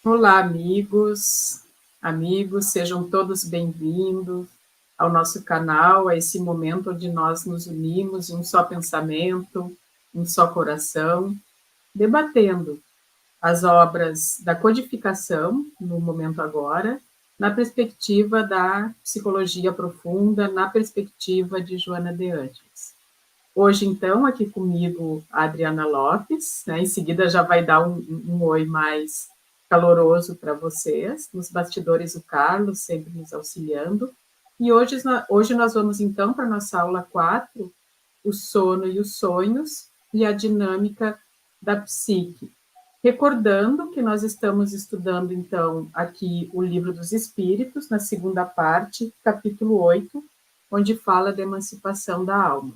Olá, amigos, sejam todos bem-vindos ao nosso canal, a esse momento onde nós nos unimos em um só pensamento, um só coração, debatendo as obras da codificação, no momento agora, na perspectiva da psicologia profunda, na perspectiva de Joana de Ângeles. Hoje, então, aqui comigo a Adriana Lopes, né? Em seguida já vai dar um oi mais caloroso para vocês. Nos bastidores, o Carlos, sempre nos auxiliando. E hoje nós vamos, então, para a nossa aula 4, o sono e os sonhos e a dinâmica da psique. Recordando que nós estamos estudando, então, aqui o Livro dos Espíritos, na segunda parte, capítulo 8, onde fala da emancipação da alma.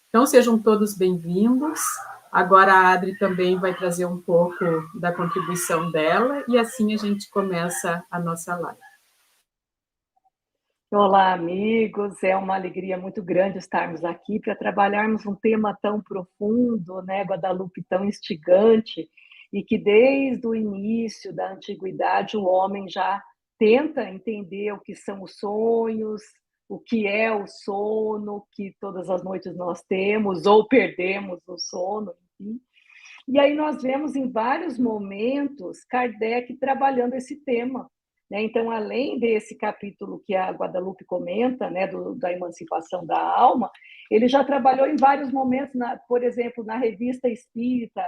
Então, sejam todos bem-vindos. Agora a Adri também vai trazer um pouco da contribuição dela e assim a gente começa a nossa live. Olá, amigos. É uma alegria muito grande estarmos aqui para trabalharmos um tema tão profundo, né, Guadalupe, tão instigante, e que desde o início da antiguidade o homem já tenta entender o que são os sonhos, o que é o sono, que todas as noites nós temos ou perdemos o sono, enfim. E aí nós vemos em vários momentos Kardec trabalhando esse tema, né? Então, além desse capítulo que a Guadalupe comenta, né, da emancipação da alma, ele já trabalhou em vários momentos, por exemplo, na Revista Espírita,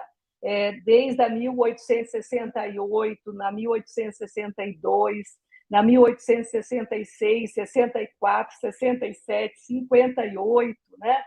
desde a 1868, na 1862, na 1866, 64, 67, 58, né?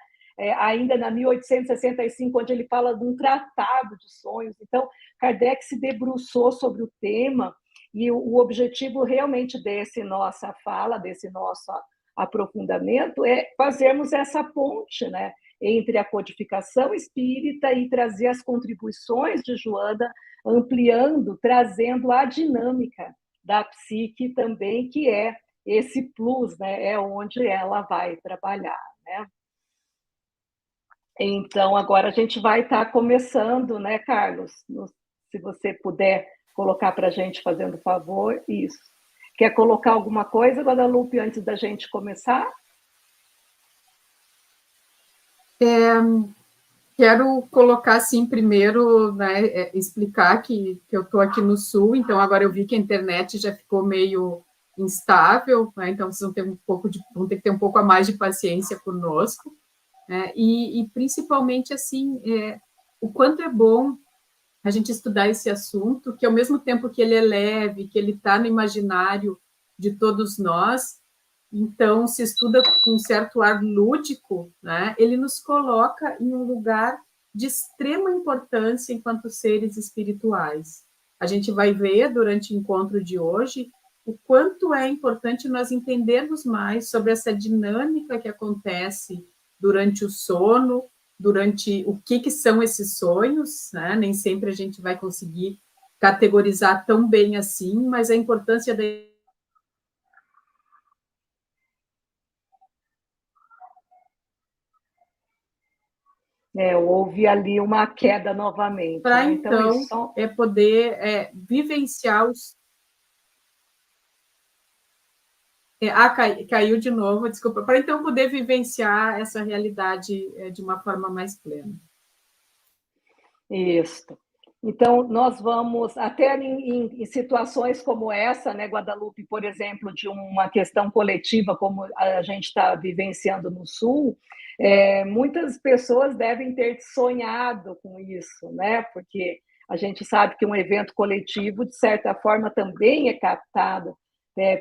Ainda na 1865, onde ele fala de um tratado de sonhos. Então, Kardec se debruçou sobre o tema e o objetivo realmente desse nossa fala, desse nosso aprofundamento, é fazermos essa ponte, né, entre a codificação espírita e trazer as contribuições de Joana, ampliando, trazendo a dinâmica da psique também, que é esse plus, né, é onde ela vai trabalhar, né? Então, agora a gente vai estar começando, né, Carlos? Se você puder colocar para a gente, fazendo favor, isso. Quer colocar alguma coisa, Guadalupe, antes da gente começar? Quero colocar, assim, primeiro, né, explicar que eu estou aqui no Sul, então agora eu vi que a internet já ficou meio instável, né, então vocês vão ter que ter um pouco a mais de paciência conosco, né, e principalmente, assim, o quanto é bom a gente estudar esse assunto, que ao mesmo tempo que ele é leve, que ele está no imaginário de todos nós, então se estuda com um certo ar lúdico, né? Ele nos coloca em um lugar de extrema importância enquanto seres espirituais. A gente vai ver durante o encontro de hoje o quanto é importante nós entendermos mais sobre essa dinâmica que acontece durante o sono, durante o que são esses sonhos, né? Nem sempre a gente vai conseguir categorizar tão bem assim, mas a importância da Houve ali uma queda novamente, para né? Então, então isso. poder vivenciar os. Caiu de novo, desculpa. Para então poder vivenciar essa realidade de uma forma mais plena. Isso. Então, nós vamos, até em situações como essa, né, Guadalupe, por exemplo, de uma questão coletiva, como a gente está vivenciando no Sul, muitas pessoas devem ter sonhado com isso, né? Porque a gente sabe que um evento coletivo, de certa forma, também é captado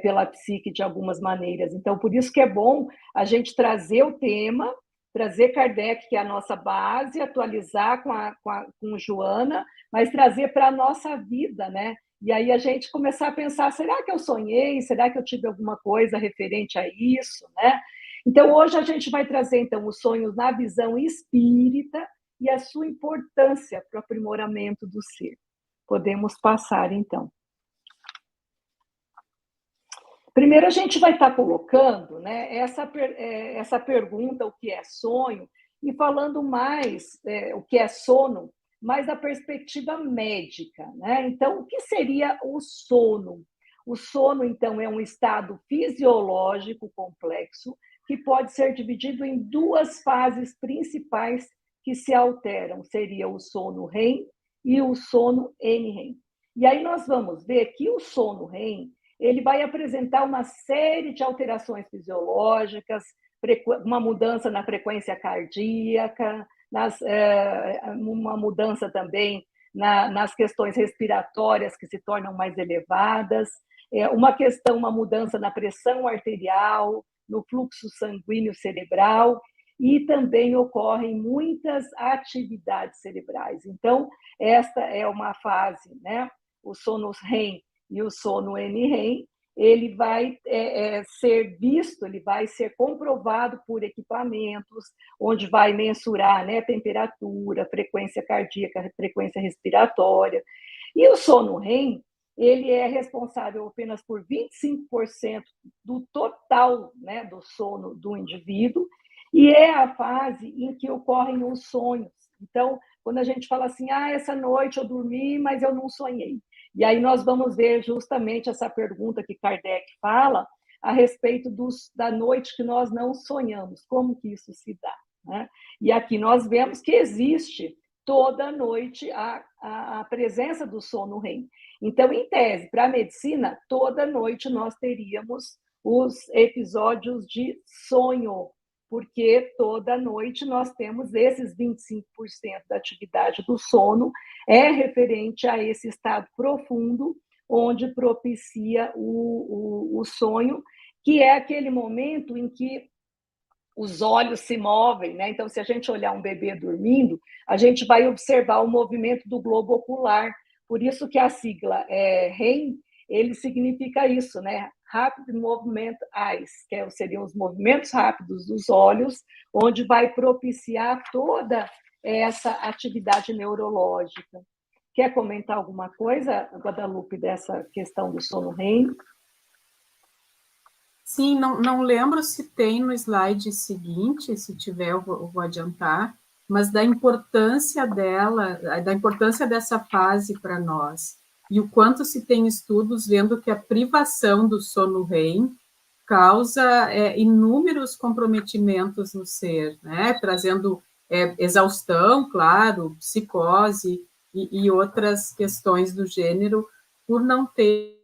pela psique de algumas maneiras. Então, por isso que é bom a gente trazer o tema, trazer Kardec, que é a nossa base, atualizar com Joana, mas trazer para a nossa vida, né? E aí a gente começar a pensar, será que eu sonhei? Será que eu tive alguma coisa referente a isso, né? Então, hoje a gente vai trazer, então, os sonhos na visão espírita e a sua importância para o aprimoramento do ser. Podemos passar, então. Primeiro, a gente vai estar colocando, né, essa pergunta, o que é sonho, e falando mais o que é sono, mas da perspectiva médica, né? Então, o que seria o sono? O sono, então, é um estado fisiológico complexo que pode ser dividido em duas fases principais que se alteram. Seria o sono REM e o sono NREM. E aí nós vamos ver que o sono REM ele vai apresentar uma série de alterações fisiológicas, uma mudança na frequência cardíaca, uma mudança também nas questões respiratórias que se tornam mais elevadas, uma mudança na pressão arterial, no fluxo sanguíneo cerebral, e também ocorrem muitas atividades cerebrais. Então, esta é uma fase, né? O sono REM e o sono NREM, ele vai ser visto, ele vai ser comprovado por equipamentos, onde vai mensurar, né, temperatura, frequência cardíaca, frequência respiratória. E o sono REM, ele é responsável apenas por 25% do total, né, do sono do indivíduo, e é a fase em que ocorrem os sonhos. Então, quando a gente fala assim, essa noite eu dormi, mas eu não sonhei. E aí nós vamos ver justamente essa pergunta que Kardec fala a respeito da noite que nós não sonhamos, como que isso se dá, né? E aqui nós vemos que existe toda noite a presença do sono REM. Então, em tese, para a medicina, toda noite nós teríamos os episódios de sonho, porque toda noite nós temos esses 25% da atividade do sono é referente a esse estado profundo, onde propicia o sonho, que é aquele momento em que os olhos se movem, né? Então, se a gente olhar um bebê dormindo, a gente vai observar o movimento do globo ocular. Por isso que a sigla REM, ele significa isso, né? Rapid Movement Eyes, que seriam os movimentos rápidos dos olhos, onde vai propiciar toda essa atividade neurológica. Quer comentar alguma coisa, Guadalupe, dessa questão do sono REM? Sim, não lembro se tem no slide seguinte, se tiver eu vou adiantar, mas da importância dela, da importância dessa fase para nós, e o quanto se tem estudos vendo que a privação do sono REM causa inúmeros comprometimentos no ser, né? Trazendo exaustão, claro, psicose e outras questões do gênero, por não ter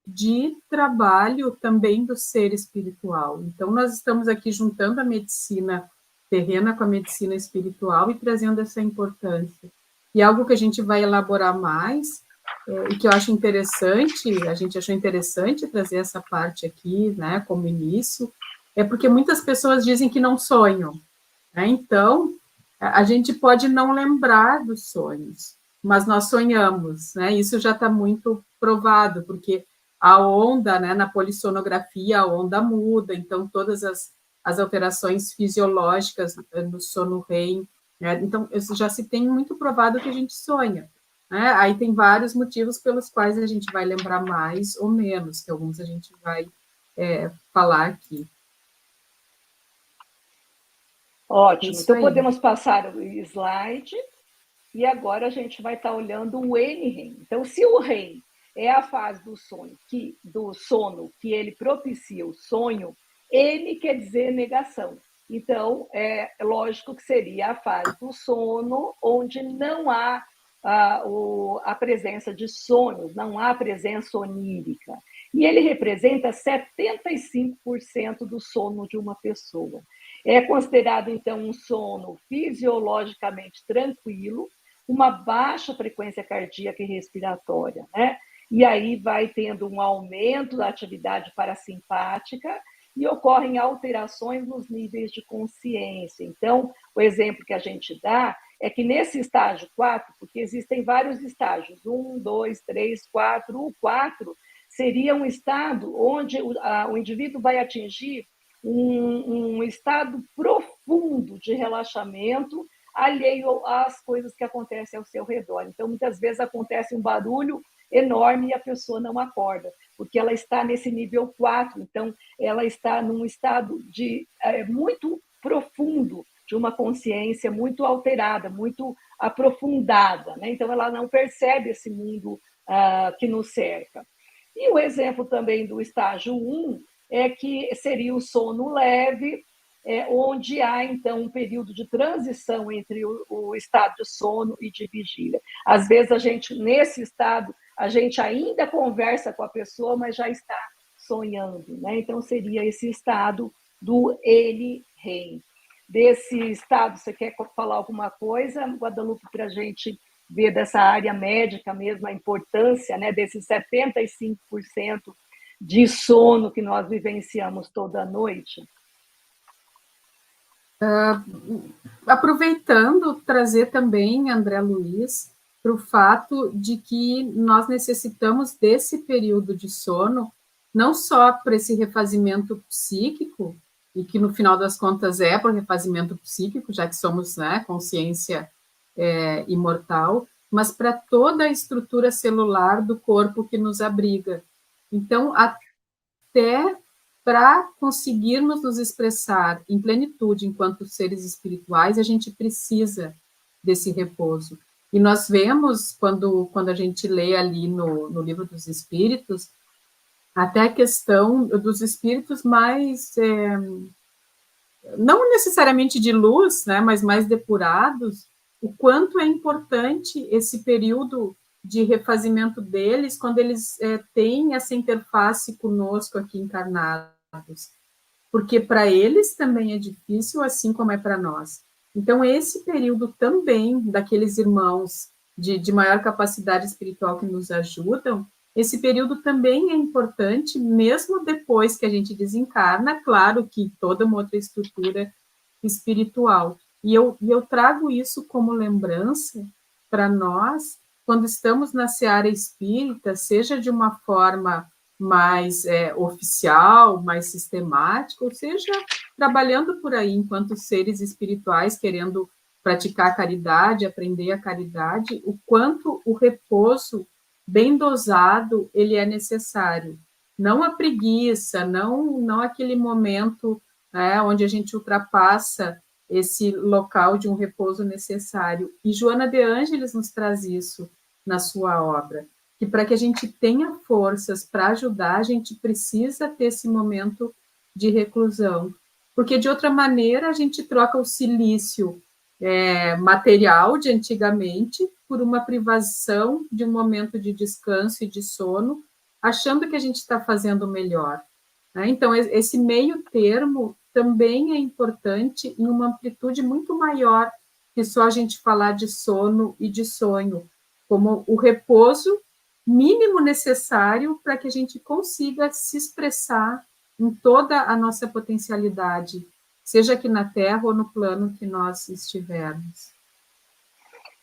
de trabalho também do ser espiritual. Então, nós estamos aqui juntando a medicina terrena com a medicina espiritual e trazendo essa importância. E algo que a gente vai elaborar mais, e que eu acho interessante, a gente achou interessante trazer essa parte aqui, né, como início, é porque muitas pessoas dizem que não sonham, né? Então, a gente pode não lembrar dos sonhos, mas nós sonhamos, né? Isso já está muito provado, porque a onda, né, na polissonografia, a onda muda, então todas as alterações fisiológicas no sono REM, né? Então, isso já se tem muito provado que a gente sonha, né? Aí tem vários motivos pelos quais a gente vai lembrar mais ou menos, que alguns a gente vai falar aqui. Ótimo, então podemos passar o slide, e agora a gente vai estar olhando o NREM. Então, se o REM é a fase do sono que ele propicia o sonho, N quer dizer negação. Então, é lógico que seria a fase do sono onde não há a presença de sonhos, não há presença onírica. E ele representa 75% do sono de uma pessoa. É considerado, então, um sono fisiologicamente tranquilo, uma baixa frequência cardíaca e respiratória, né? E aí vai tendo um aumento da atividade parasimpática e ocorrem alterações nos níveis de consciência. Então, o exemplo que a gente dá é que nesse estágio 4, porque existem vários estágios, 1, 2, 3, 4, o 4 seria um estado onde o indivíduo vai atingir um estado profundo de relaxamento, alheio às coisas que acontecem ao seu redor. Então, muitas vezes acontece um barulho enorme e a pessoa não acorda, porque ela está nesse nível 4, então ela está num estado muito profundo, de uma consciência muito alterada, muito aprofundada, né? Então, ela não percebe esse mundo que nos cerca. E o exemplo também do estágio 1 é que seria o sono leve, onde há, então, um período de transição entre o estado de sono e de vigília. Às vezes, nesse estado, a gente ainda conversa com a pessoa, mas já está sonhando, né? Então, seria esse estado do ele-rei. Desse estado, você quer falar alguma coisa, Guadalupe, para a gente ver dessa área médica mesmo, a importância, né, desses 75% de sono que nós vivenciamos toda noite? Aproveitando, trazer também, André Luiz, para o fato de que nós necessitamos desse período de sono, não só para esse refazimento psíquico, e que no final das contas é para o refazimento psíquico, já que somos, né, consciência imortal, mas para toda a estrutura celular do corpo que nos abriga. Então, até para conseguirmos nos expressar em plenitude enquanto seres espirituais, a gente precisa desse repouso. E nós vemos, quando a gente lê ali no Livro dos Espíritos, até a questão dos espíritos mais, não necessariamente de luz, né, mas mais depurados, o quanto é importante esse período de refazimento deles, quando eles têm essa interface conosco aqui encarnados, porque para eles também é difícil, assim como é para nós. Então, esse período também daqueles irmãos de maior capacidade espiritual que nos ajudam, esse período também é importante, mesmo depois que a gente desencarna, claro que toda uma outra estrutura espiritual. E eu trago isso como lembrança para nós, quando estamos na seara espírita, seja de uma forma mais oficial, mais sistemática, ou seja, trabalhando por aí enquanto seres espirituais, querendo praticar a caridade, aprender a caridade, o quanto o repouso bem dosado ele é necessário. Não a preguiça, não aquele momento onde a gente ultrapassa esse local de um repouso necessário. E Joana de Ângeles nos traz isso na sua obra, que para que a gente tenha forças para ajudar, a gente precisa ter esse momento de reclusão, porque de outra maneira a gente troca o silício material de antigamente por uma privação de um momento de descanso e de sono, achando que a gente está fazendo melhor. Né? Então, esse meio termo também é importante em uma amplitude muito maior que só a gente falar de sono e de sonho, como o repouso mínimo necessário para que a gente consiga se expressar em toda a nossa potencialidade, seja aqui na Terra ou no plano que nós estivermos.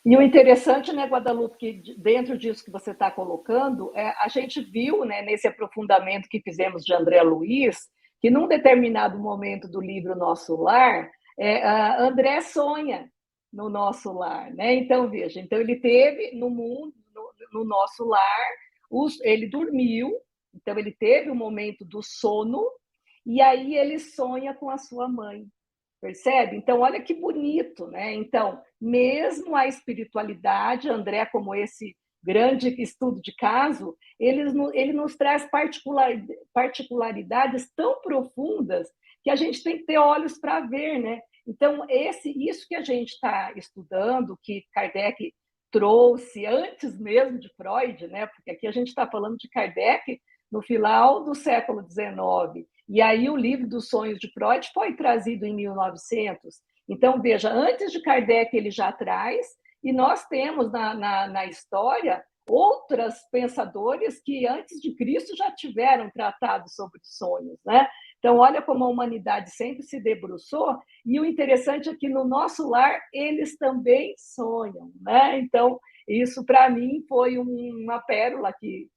E o interessante, né, Guadalupe, que dentro disso que você está colocando, a gente viu, né, nesse aprofundamento que fizemos de André Luiz, que num determinado momento do livro Nosso Lar, André sonha no nosso lar, né? Então, veja, ele teve no mundo, no nosso lar, ele dormiu, então ele teve o momento do sono, e aí ele sonha com a sua mãe, percebe? Então, olha que bonito, né? Então, mesmo a espiritualidade, André, como esse grande estudo de caso, ele nos traz particularidades tão profundas que a gente tem que ter olhos para ver, né? Então, isso que a gente está estudando, que Kardec trouxe antes mesmo de Freud, né? Porque aqui a gente está falando de Kardec no final do século XIX. E aí o livro dos sonhos de Freud foi trazido em 1900. Então, veja, antes de Kardec ele já traz, e nós temos na história outros pensadores que antes de Cristo já tiveram tratado sobre sonhos, né? Então, olha como a humanidade sempre se debruçou, e o interessante é que no nosso lar eles também sonham, né? Então, isso para mim foi uma pérola que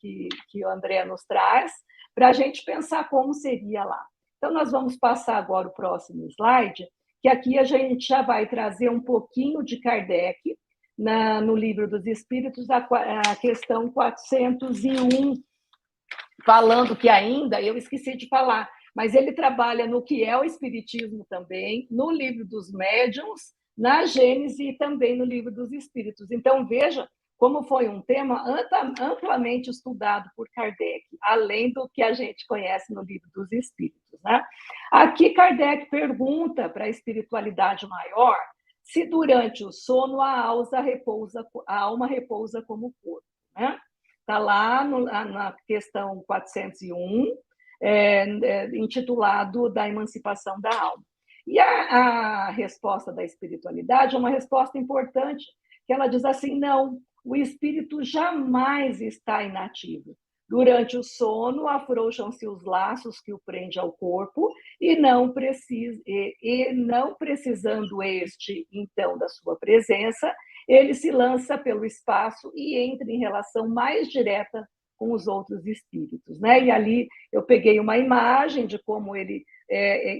o André nos traz, para a gente pensar como seria lá. Então, nós vamos passar agora o próximo slide, que aqui a gente já vai trazer um pouquinho de Kardec, no Livro dos Espíritos, a questão 401, falando que ainda, eu esqueci de falar, Mas ele trabalha no que é o Espiritismo também, no Livro dos Médiuns, na Gênese e também no Livro dos Espíritos. Então, veja como foi um tema amplamente estudado por Kardec, além do que a gente conhece no Livro dos Espíritos, né? Aqui, Kardec pergunta para a espiritualidade maior se durante o sono a alma repousa como o corpo, né? Está lá na questão 401, intitulado Da Emancipação da Alma. E a resposta da espiritualidade é uma resposta importante, que ela diz assim, não, o espírito jamais está inativo. Durante o sono, afrouxam-se os laços que o prende ao corpo e não precisando este, então, da sua presença, ele se lança pelo espaço e entra em relação mais direta com os outros espíritos, né? E ali eu peguei uma imagem de como ele,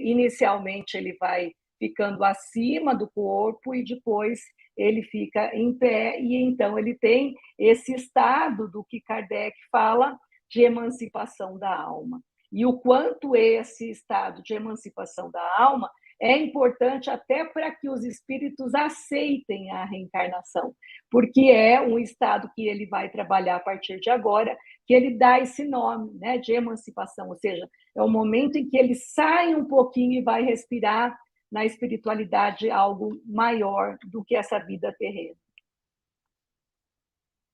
inicialmente, ele vai ficando acima do corpo e depois ele fica em pé, e então ele tem esse estado do que Kardec fala de emancipação da alma. E o quanto esse estado de emancipação da alma é importante até para que os espíritos aceitem a reencarnação, porque é um estado que ele vai trabalhar a partir de agora, que ele dá esse nome, né, de emancipação, ou seja, é o momento em que ele sai um pouquinho e vai respirar na espiritualidade algo maior do que essa vida terrena.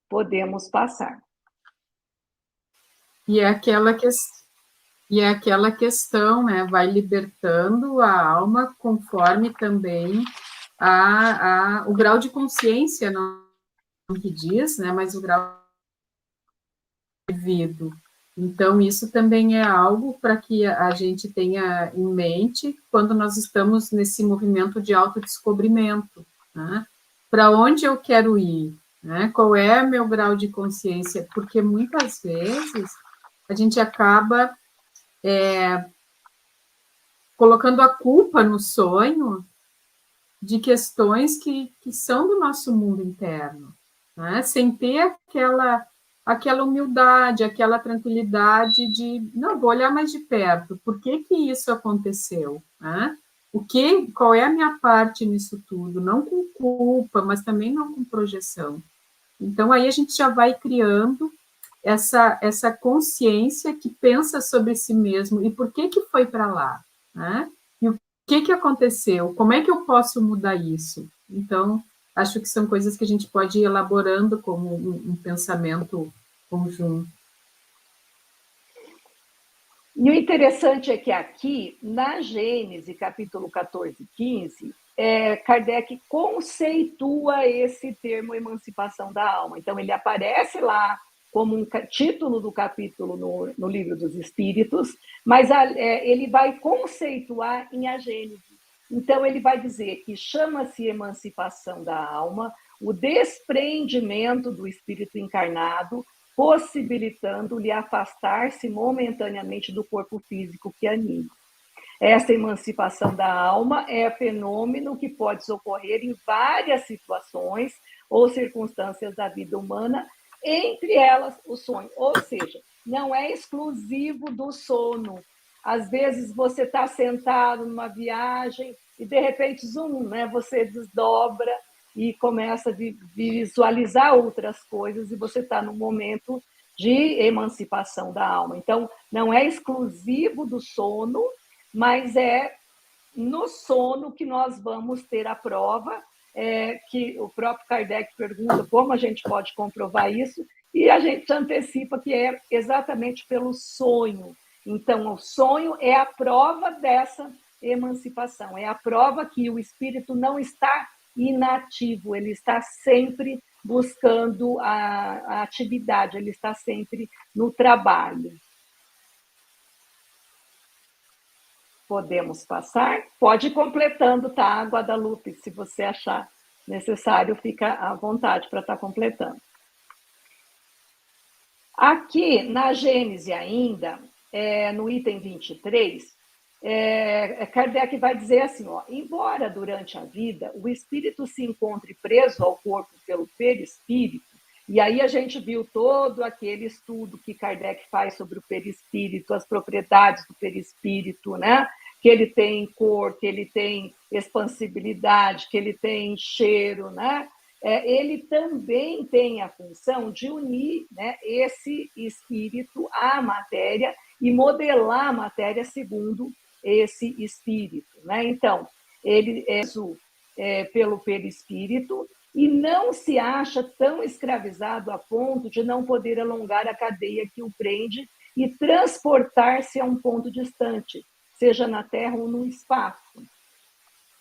Podemos passar. E é aquela questão, né? Vai libertando a alma conforme também o grau de consciência, não que diz, né? Mas o grau devido. Então, isso também é algo para que a gente tenha em mente quando nós estamos nesse movimento de autodescobrimento, né? Para onde eu quero ir, né? Qual é meu grau de consciência? Porque muitas vezes a gente acaba colocando a culpa no sonho de questões que são do nosso mundo interno, né? Sem ter aquela humildade, aquela tranquilidade de, não, vou olhar mais de perto, por que isso aconteceu, né? Qual é a minha parte nisso tudo? Não com culpa, mas também não com projeção. Então, aí a gente já vai criando essa consciência que pensa sobre si mesmo e por que foi para lá, né? E o que aconteceu? Como é que eu posso mudar isso? Então, acho que são coisas que a gente pode ir elaborando como um pensamento conjunto. E o interessante é que aqui, na Gênese, capítulo 14 e 15, Kardec conceitua esse termo emancipação da alma. Então, ele aparece lá como um título do capítulo no Livro dos Espíritos, mas ele vai conceituar em A Gênese. Então, ele vai dizer que chama-se emancipação da alma o desprendimento do espírito encarnado, possibilitando-lhe afastar-se momentaneamente do corpo físico que anima. Essa emancipação da alma é fenômeno que pode ocorrer em várias situações ou circunstâncias da vida humana, entre elas o sonho. Ou seja, não é exclusivo do sono. Às vezes você está sentado numa viagem e, de repente, né, você desdobra e começa a visualizar outras coisas e você está num momento de emancipação da alma. Então, não é exclusivo do sono, mas é no sono que nós vamos ter a prova, que o próprio Kardec pergunta como a gente pode comprovar isso, e a gente antecipa que é exatamente pelo sonho. Então, o sonho é a prova dessa emancipação, é a prova que o espírito não está inativo, ele está sempre buscando a atividade, ele está sempre no trabalho. Podemos passar? Pode ir completando, tá, Guadalupe? Se você achar necessário, fica à vontade para estar completando. Aqui, na Gênese ainda, no item 23, Kardec vai dizer assim, ó, embora durante a vida o espírito se encontre preso ao corpo pelo perispírito, E aí a gente viu todo aquele estudo que Kardec faz sobre o perispírito, as propriedades do perispírito, né? Que ele tem cor, que ele tem expansibilidade, que ele tem cheiro, né? Ele também tem a função de unir, né, esse espírito à matéria e modelar a matéria segundo esse espírito, né? Então, ele pelo perispírito e não se acha tão escravizado a ponto de não poder alongar a cadeia que o prende e transportar-se a um ponto distante, seja na Terra ou no espaço.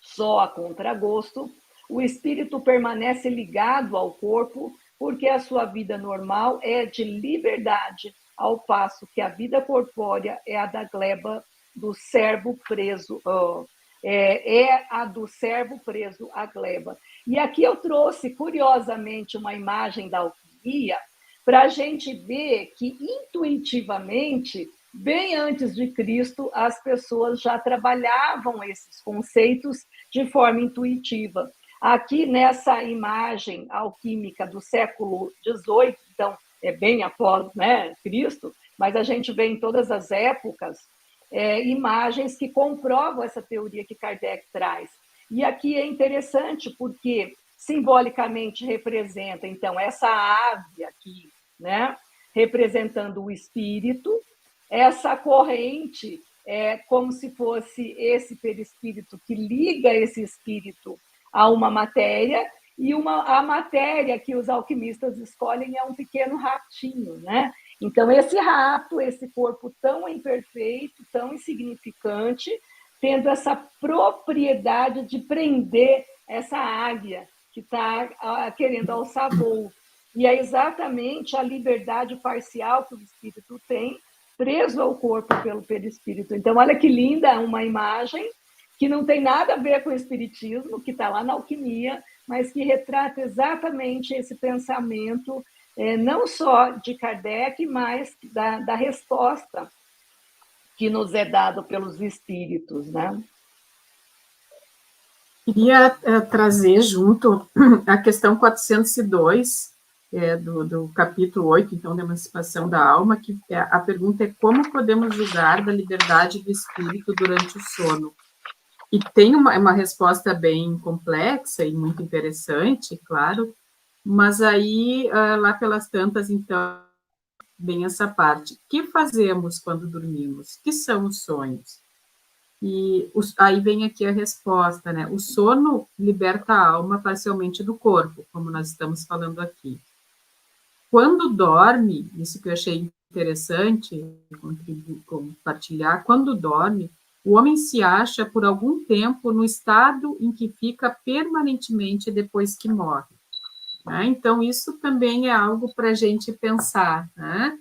Só a contragosto, o espírito permanece ligado ao corpo porque a sua vida normal é de liberdade, ao passo que a vida corpórea é a da gleba do servo preso, a do servo preso à gleba. E aqui eu trouxe, curiosamente, uma imagem da alquimia para a gente ver que, intuitivamente, bem antes de Cristo, as pessoas já trabalhavam esses conceitos de forma intuitiva. Aqui, nessa imagem alquímica do século XVIII, então, é bem após, né, Cristo, mas a gente vê em todas as épocas imagens que comprovam essa teoria que Kardec traz. E aqui é interessante porque simbolicamente representa, então, essa ave aqui, né, representando o espírito, essa corrente é como se fosse esse perispírito que liga esse espírito a uma matéria, e a matéria que os alquimistas escolhem é um pequeno ratinho, né? Então, esse rato, esse corpo tão imperfeito, tão insignificante, tendo essa propriedade de prender essa águia que está querendo alçar voo. E é exatamente a liberdade parcial que o espírito tem, preso ao corpo pelo perispírito. Então, olha que linda uma imagem que não tem nada a ver com o espiritismo, que está lá na alquimia, mas que retrata exatamente esse pensamento, não só de Kardec, mas da resposta que nos é dado pelos espíritos, né? Queria trazer junto a questão 402, do capítulo 8, então, da Emancipação da Alma, que a pergunta é como podemos julgar da liberdade do espírito durante o sono? E tem uma resposta bem complexa e muito interessante, claro, mas aí, lá pelas tantas, então, vem essa parte. O que fazemos quando dormimos? O que são os sonhos? E aí vem aqui a resposta, né? O sono liberta a alma parcialmente do corpo, como nós estamos falando aqui. Quando dorme, isso que eu achei interessante compartilhar, quando dorme, o homem se acha por algum tempo no estado em que fica permanentemente depois que morre. Né? Então, isso também é algo para a gente pensar, né?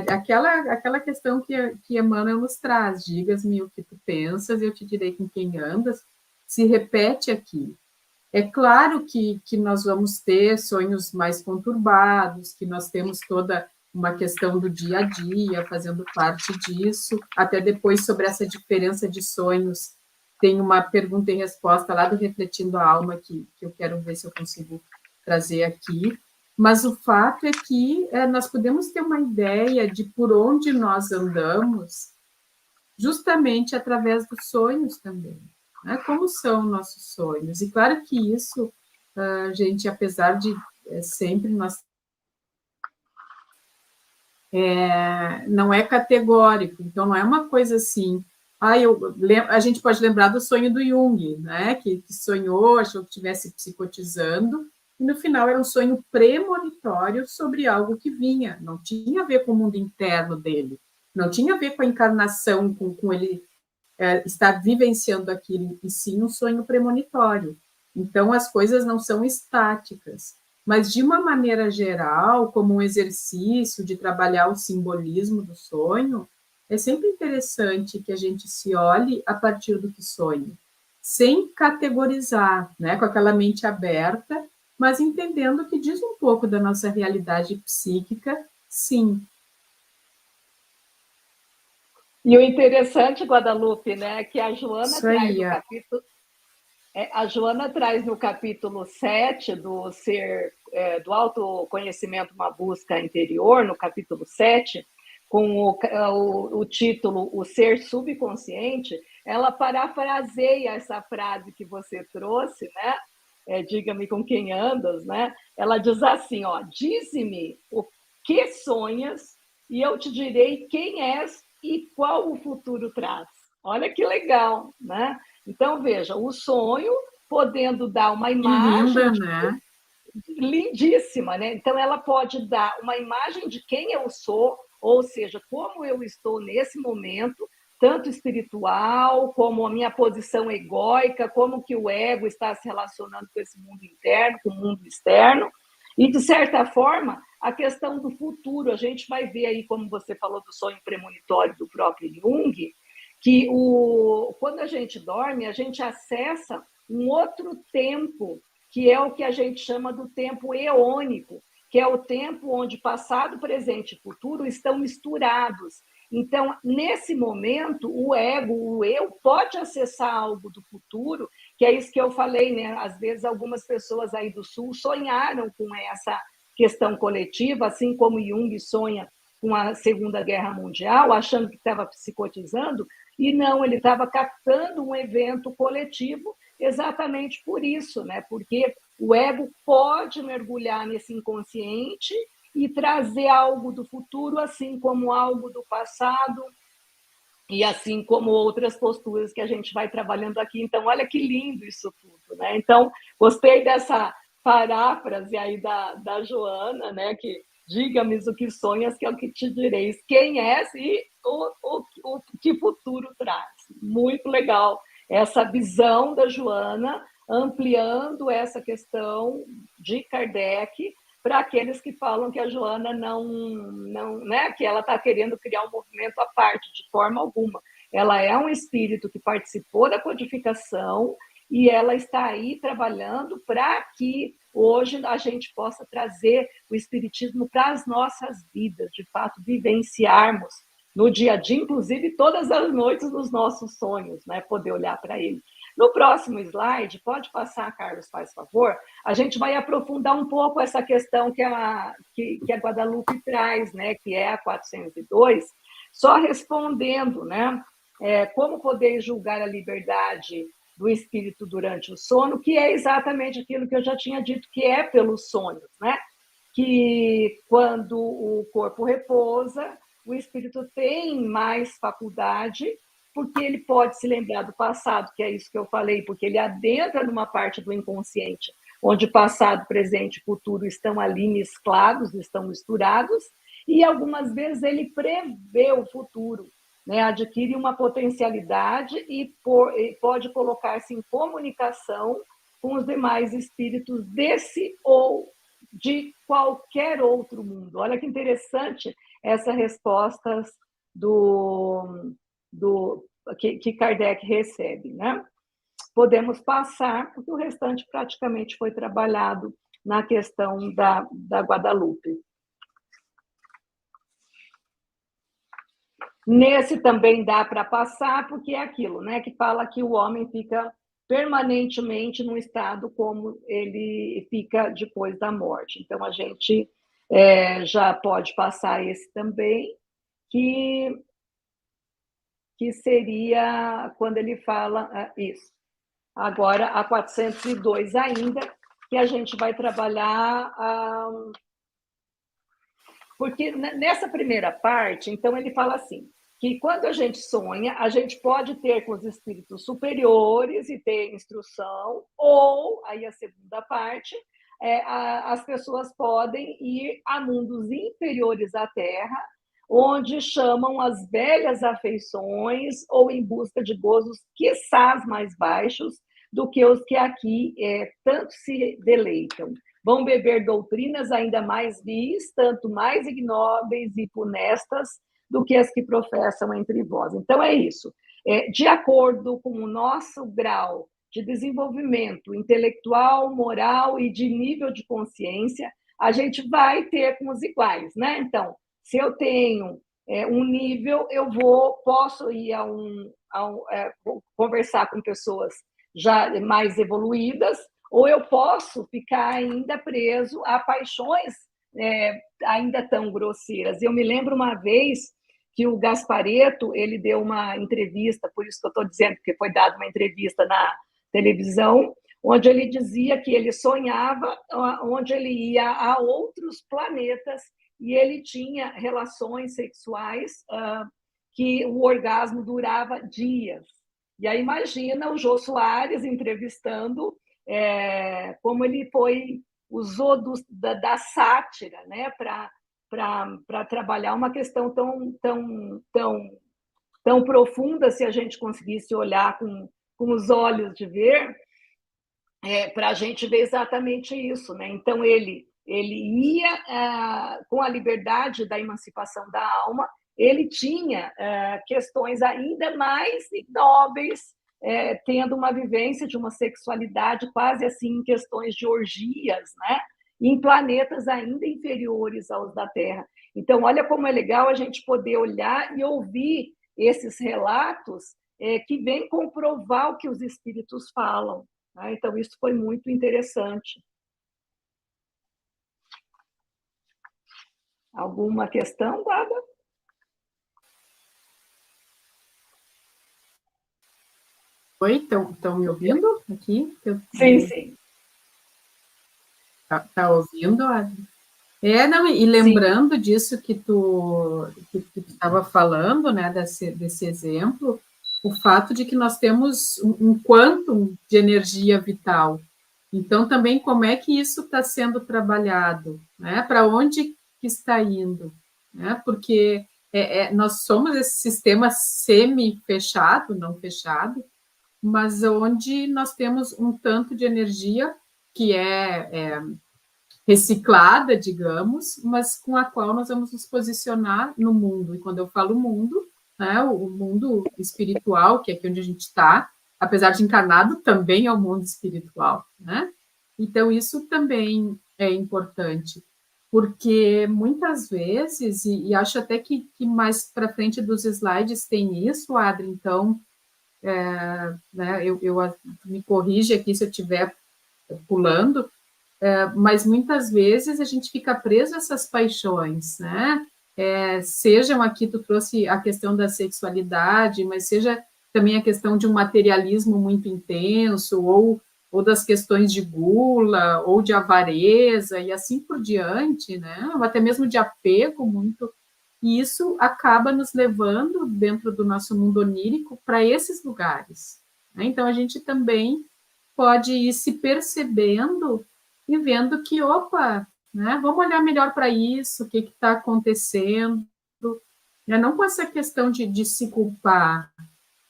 Aquela questão que Emmanuel nos traz, digas-me o que tu pensas, eu te direi com quem andas, se repete aqui. É claro que nós vamos ter sonhos mais conturbados, que nós temos toda uma questão do dia a dia fazendo parte disso, até depois sobre essa diferença de sonhos, tem uma pergunta e resposta lá do Refletindo a Alma, que eu quero ver se eu consigo trazer aqui, mas o fato é que nós podemos ter uma ideia de por onde nós andamos justamente através dos sonhos também, né? Como são nossos sonhos? E claro que isso, gente, apesar de sempre nós não é categórico, então não é uma coisa assim. A gente pode lembrar do sonho do Jung, né? Que sonhou, achou que estivesse psicotizando, e no final era um sonho premonitório sobre algo que vinha, não tinha a ver com o mundo interno dele, não tinha a ver com a encarnação, com ele estar vivenciando aquilo, e sim um sonho premonitório. Então, as coisas não são estáticas, mas de uma maneira geral, como um exercício de trabalhar o simbolismo do sonho, é sempre interessante que a gente se olhe a partir do que sonha, sem categorizar, né, com aquela mente aberta, mas entendendo que diz um pouco da nossa realidade psíquica, sim. E o interessante, Guadalupe, né, que a Joana Isso aí, traz o capítulo. A Joana traz no capítulo 7 do ser do autoconhecimento, uma busca interior, no capítulo 7, com o título O Ser Subconsciente, ela parafraseia essa frase que você trouxe, né? Diga-me com quem andas, né? Ela diz assim, ó, dize-me o que sonhas e eu te direi quem és e qual o futuro traz. Olha que legal, né? Então, veja, o sonho podendo dar uma Que linda, imagem né? lindíssima, né? Então, ela pode dar uma imagem de quem eu sou, ou seja, como eu estou nesse momento, tanto espiritual, como a minha posição egóica, como que o ego está se relacionando com esse mundo interno, com o mundo externo. E, de certa forma, a questão do futuro, a gente vai ver aí, como você falou do sonho premonitório do próprio Jung, que quando a gente dorme, a gente acessa um outro tempo, que é o que a gente chama do tempo eônico, que é o tempo onde passado, presente e futuro estão misturados. Então, nesse momento, o ego, o eu, pode acessar algo do futuro, que é isso que eu falei, né? Às vezes, algumas pessoas aí do Sul sonharam com essa questão coletiva, assim como Jung sonha com a Segunda Guerra Mundial, achando que estava psicotizando, e não, ele estava captando um evento coletivo exatamente por isso, né? Porque o ego pode mergulhar nesse inconsciente e trazer algo do futuro, assim como algo do passado, e assim como outras posturas que a gente vai trabalhando aqui. Então, olha que lindo isso tudo, né? Então, gostei dessa paráfrase aí da Joana, né? Que diga-me o que sonhas, que é o que te direis. Quem és e o que futuro traz. Muito legal essa visão da Joana, ampliando essa questão de Kardec para aqueles que falam que a Joana não né, que ela está querendo criar um movimento à parte, de forma alguma. Ela é um espírito que participou da codificação e ela está aí trabalhando para que hoje a gente possa trazer o espiritismo para as nossas vidas, de fato, vivenciarmos no dia a dia, inclusive todas as noites nos nossos sonhos, né? Poder olhar para ele. No próximo slide, pode passar, Carlos, faz favor, a gente vai aprofundar um pouco essa questão que a Guadalupe traz, né? Que é a 402, só respondendo, né? Como poder julgar a liberdade do espírito durante o sono, que é exatamente aquilo que eu já tinha dito, que é pelos sonhos, né? Que quando o corpo repousa, o espírito tem mais faculdade, porque ele pode se lembrar do passado, que é isso que eu falei, porque ele adentra numa parte do inconsciente, onde passado, presente e futuro estão ali mesclados, estão misturados, e algumas vezes ele prevê o futuro, né? Adquire uma potencialidade e pode colocar-se em comunicação com os demais espíritos desse ou de qualquer outro mundo. Olha que interessante essas respostas que Kardec recebe, né? Podemos passar, porque o restante praticamente foi trabalhado na questão da Guadalupe. Nesse também dá para passar, porque é aquilo, né? Que fala que o homem fica permanentemente num estado como ele fica depois da morte. Então, a gente já pode passar esse também, que seria quando ele fala isso. Agora, a 402 ainda, que a gente vai trabalhar... Porque nessa primeira parte, então, ele fala assim, que quando a gente sonha, a gente pode ter com os espíritos superiores e ter instrução, ou, aí a segunda parte, as pessoas podem ir a mundos inferiores à Terra, onde chamam as velhas afeições ou em busca de gozos, quiçás mais baixos, do que os que aqui tanto se deleitam. Vão beber doutrinas ainda mais vis, tanto mais ignóbeis e funestas do que as que professam entre vós. Então, é isso. De acordo com o nosso grau de desenvolvimento intelectual, moral e de nível de consciência, a gente vai ter com os iguais, né? Então, se eu tenho um nível, posso ir conversar com pessoas já mais evoluídas, ou eu posso ficar ainda preso a paixões ainda tão grosseiras. Eu me lembro uma vez que o Gasparetto, ele deu uma entrevista, por isso que eu estou dizendo que foi dada uma entrevista na televisão, onde ele dizia que ele sonhava, onde ele ia a outros planetas e ele tinha relações sexuais que o orgasmo durava dias. E aí imagina o Jô Soares entrevistando como ele usou da sátira, né, para trabalhar uma questão tão profunda, se a gente conseguisse olhar com os olhos de ver, para a gente ver exatamente isso, né? Então ele ia com a liberdade da emancipação da alma, ele tinha questões ainda mais nobres, tendo uma vivência de uma sexualidade quase assim em questões de orgias, né? Em planetas ainda inferiores aos da Terra. Então, olha como é legal a gente poder olhar e ouvir esses relatos que vêm comprovar o que os espíritos falam. Né? Então, isso foi muito interessante. Alguma questão, Bárbara? Oi, estão me ouvindo aqui? Sim. Tá ouvindo, Adri? Não, e lembrando disso que tu estava falando, né, desse exemplo, o fato de que nós temos um quantum de energia vital. Então, também, como é que isso está sendo trabalhado? Né? Para onde que está indo? Né? Porque nós somos esse sistema semi-fechado, não fechado, mas onde nós temos um tanto de energia que é reciclada, digamos, mas com a qual nós vamos nos posicionar no mundo. E quando eu falo mundo, né, o mundo espiritual, que é aqui onde a gente está, apesar de encarnado, também é o mundo espiritual, né? Então, isso também é importante, porque muitas vezes, e acho até que mais para frente dos slides tem isso, Adri, então, né, eu me corrige aqui se eu estiver pulando, mas muitas vezes a gente fica preso a essas paixões, né? Sejam aqui, tu trouxe a questão da sexualidade, mas seja também a questão de um materialismo muito intenso, ou das questões de gula, ou de avareza, e assim por diante, né? Ou até mesmo de apego muito, e isso acaba nos levando, dentro do nosso mundo onírico, para esses lugares. Né? Então, a gente também pode ir se percebendo e vendo que, opa, né, vamos olhar melhor para isso, o que está acontecendo, né, não com essa questão de se culpar,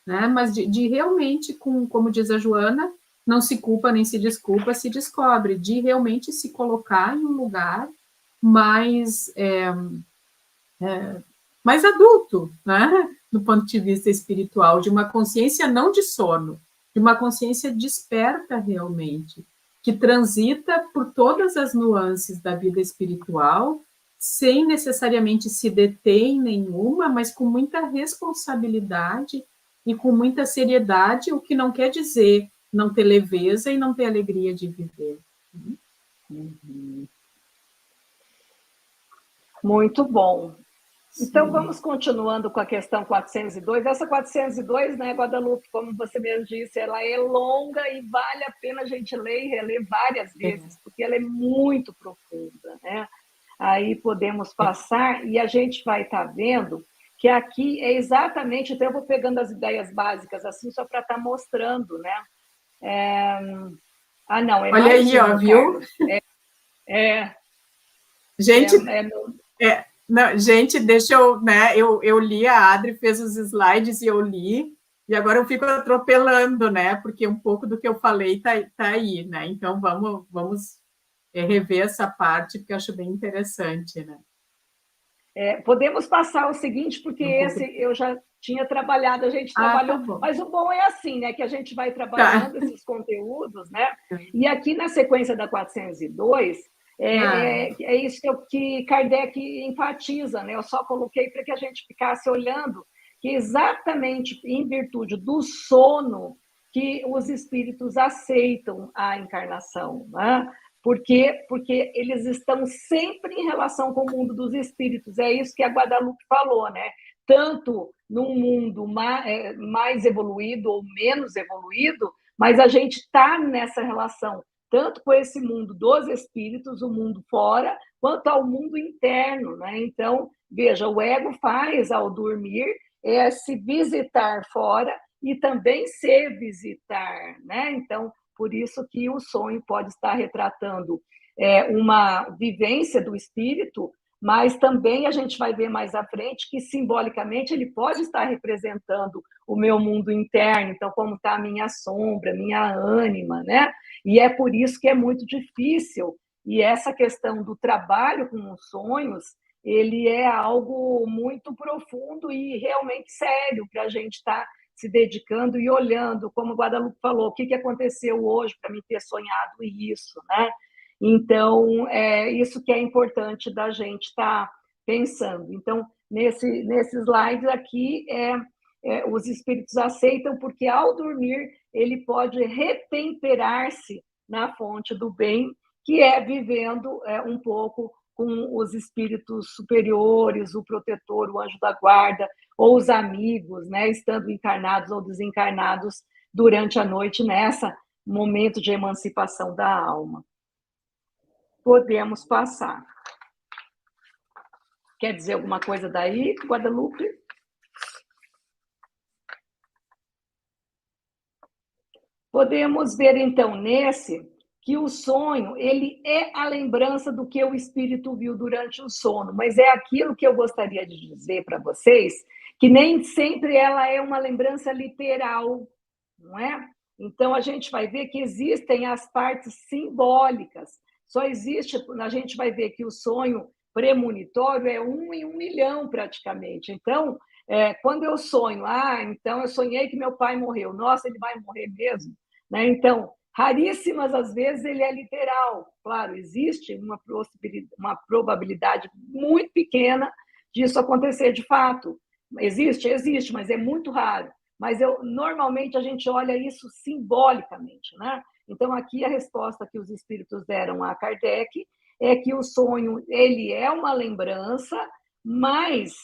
né, mas de realmente, como diz a Joana, não se culpa nem se desculpa, se descobre, de realmente se colocar em um lugar mais, mais adulto, né, do ponto de vista espiritual, de uma consciência não de sono, de uma consciência desperta realmente, que transita por todas as nuances da vida espiritual, sem necessariamente se deter em nenhuma, mas com muita responsabilidade e com muita seriedade, o que não quer dizer não ter leveza e não ter alegria de viver. Muito bom. Então, vamos continuando com a questão 402. Essa 402, né, Guadalupe, como você mesmo disse, ela é longa e vale a pena a gente ler e reler várias vezes, porque ela é muito profunda, né? Aí podemos passar e a gente vai estar vendo que aqui é exatamente, então eu vou pegando as ideias básicas assim, só para estar mostrando, né? Não, é olha mais aí, ó, viu? Gente, não, gente, deixa eu, né? Eu li, a Adri fez os slides e eu li, e agora eu fico atropelando, né? Porque um pouco do que eu falei tá aí, né? Então vamos rever essa parte, porque eu acho bem interessante, né? Podemos passar o seguinte, porque esse eu já tinha trabalhado, a gente trabalhou, tá, mas o bom é assim, né? Que a gente vai trabalhando esses conteúdos, né? E aqui na sequência da 402, é isso que Kardec enfatiza, né? Eu só coloquei para que a gente ficasse olhando que exatamente em virtude do sono que os espíritos aceitam a encarnação, né? Porque eles estão sempre em relação com o mundo dos espíritos. É isso que a Guadalupe falou, né? Tanto num mundo mais evoluído ou menos evoluído, mas a gente está nessa relação, tanto com esse mundo dos espíritos, o mundo fora, quanto ao mundo interno, né? Então, veja, o ego faz ao dormir se visitar fora e também se visitar, né? Então, por isso que o sonho pode estar retratando uma vivência do espírito, mas também a gente vai ver mais à frente que, simbolicamente, ele pode estar representando o meu mundo interno, então, como está a minha sombra, minha ânima, né? E é por isso que é muito difícil, e essa questão do trabalho com os sonhos, ele é algo muito profundo e realmente sério para a gente estar se dedicando e olhando, como o Guadalupe falou, o que aconteceu hoje para me ter sonhado isso, né? Então, é isso que é importante da gente estar pensando. Então, nesse slide aqui, os espíritos aceitam, porque ao dormir, ele pode retemperar-se na fonte do bem, que é vivendo um pouco com os espíritos superiores, o protetor, o anjo da guarda, ou os amigos, né, estando encarnados ou desencarnados durante a noite, nessa momento de emancipação da alma. Podemos passar. Quer dizer alguma coisa daí, Guadalupe? Podemos ver, então, nesse, que o sonho, ele é a lembrança do que o espírito viu durante o sono, mas é aquilo que eu gostaria de dizer para vocês, que nem sempre ela é uma lembrança literal, não é? Então, a gente vai ver que existem as partes simbólicas. Só existe, a gente vai ver que o sonho premonitório é 1 em 1 milhão, praticamente. Então, quando eu sonho, então eu sonhei que meu pai morreu. Nossa, ele vai morrer mesmo? Né? Então, raríssimas as vezes ele é literal. Claro, existe uma probabilidade muito pequena disso acontecer de fato. Existe, mas é muito raro. Mas normalmente a gente olha isso simbolicamente, né? Então, aqui a resposta que os espíritos deram a Kardec é que o sonho ele é uma lembrança, mas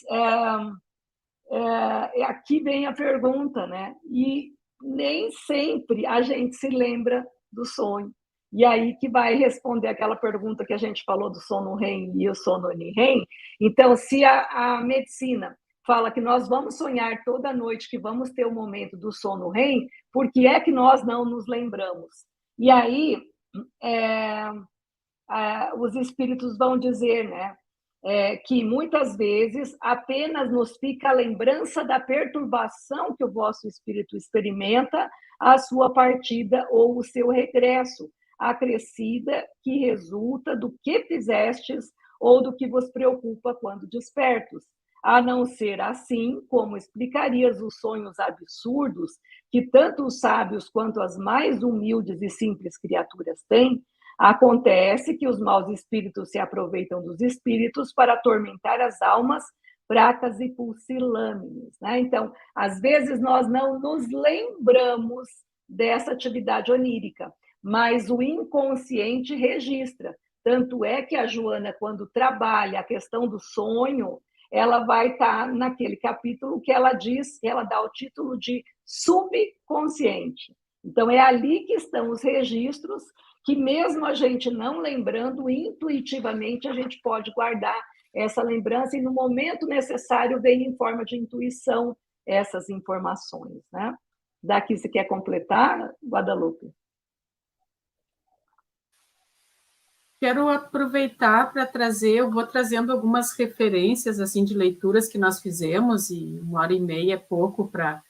aqui vem a pergunta, né? E nem sempre a gente se lembra do sonho. E aí que vai responder aquela pergunta que a gente falou do sono REM e o sono NREM. Então, se a medicina fala que nós vamos sonhar toda noite, que vamos ter o momento do sono REM, por que é que nós não nos lembramos? E aí, os espíritos vão dizer, né? Que muitas vezes apenas nos fica a lembrança da perturbação que o vosso espírito experimenta à sua partida ou o seu regresso, acrescida que resulta do que fizestes ou do que vos preocupa quando despertos. A não ser assim, como explicarias os sonhos absurdos que tanto os sábios quanto as mais humildes e simples criaturas têm, acontece que os maus espíritos se aproveitam dos espíritos para atormentar as almas fracas e pusilânimes, né? Então, às vezes nós não nos lembramos dessa atividade onírica, mas o inconsciente registra. Tanto é que a Joana, quando trabalha a questão do sonho, ela vai estar naquele capítulo que ela diz, ela dá o título de subconsciente. Então, é ali que estão os registros que mesmo a gente não lembrando, intuitivamente a gente pode guardar essa lembrança e no momento necessário vem em forma de intuição essas informações, né? Daqui você quer completar, Guadalupe? Quero aproveitar para trazer, eu vou trazendo algumas referências assim de leituras que nós fizemos, e 1h30 é pouco para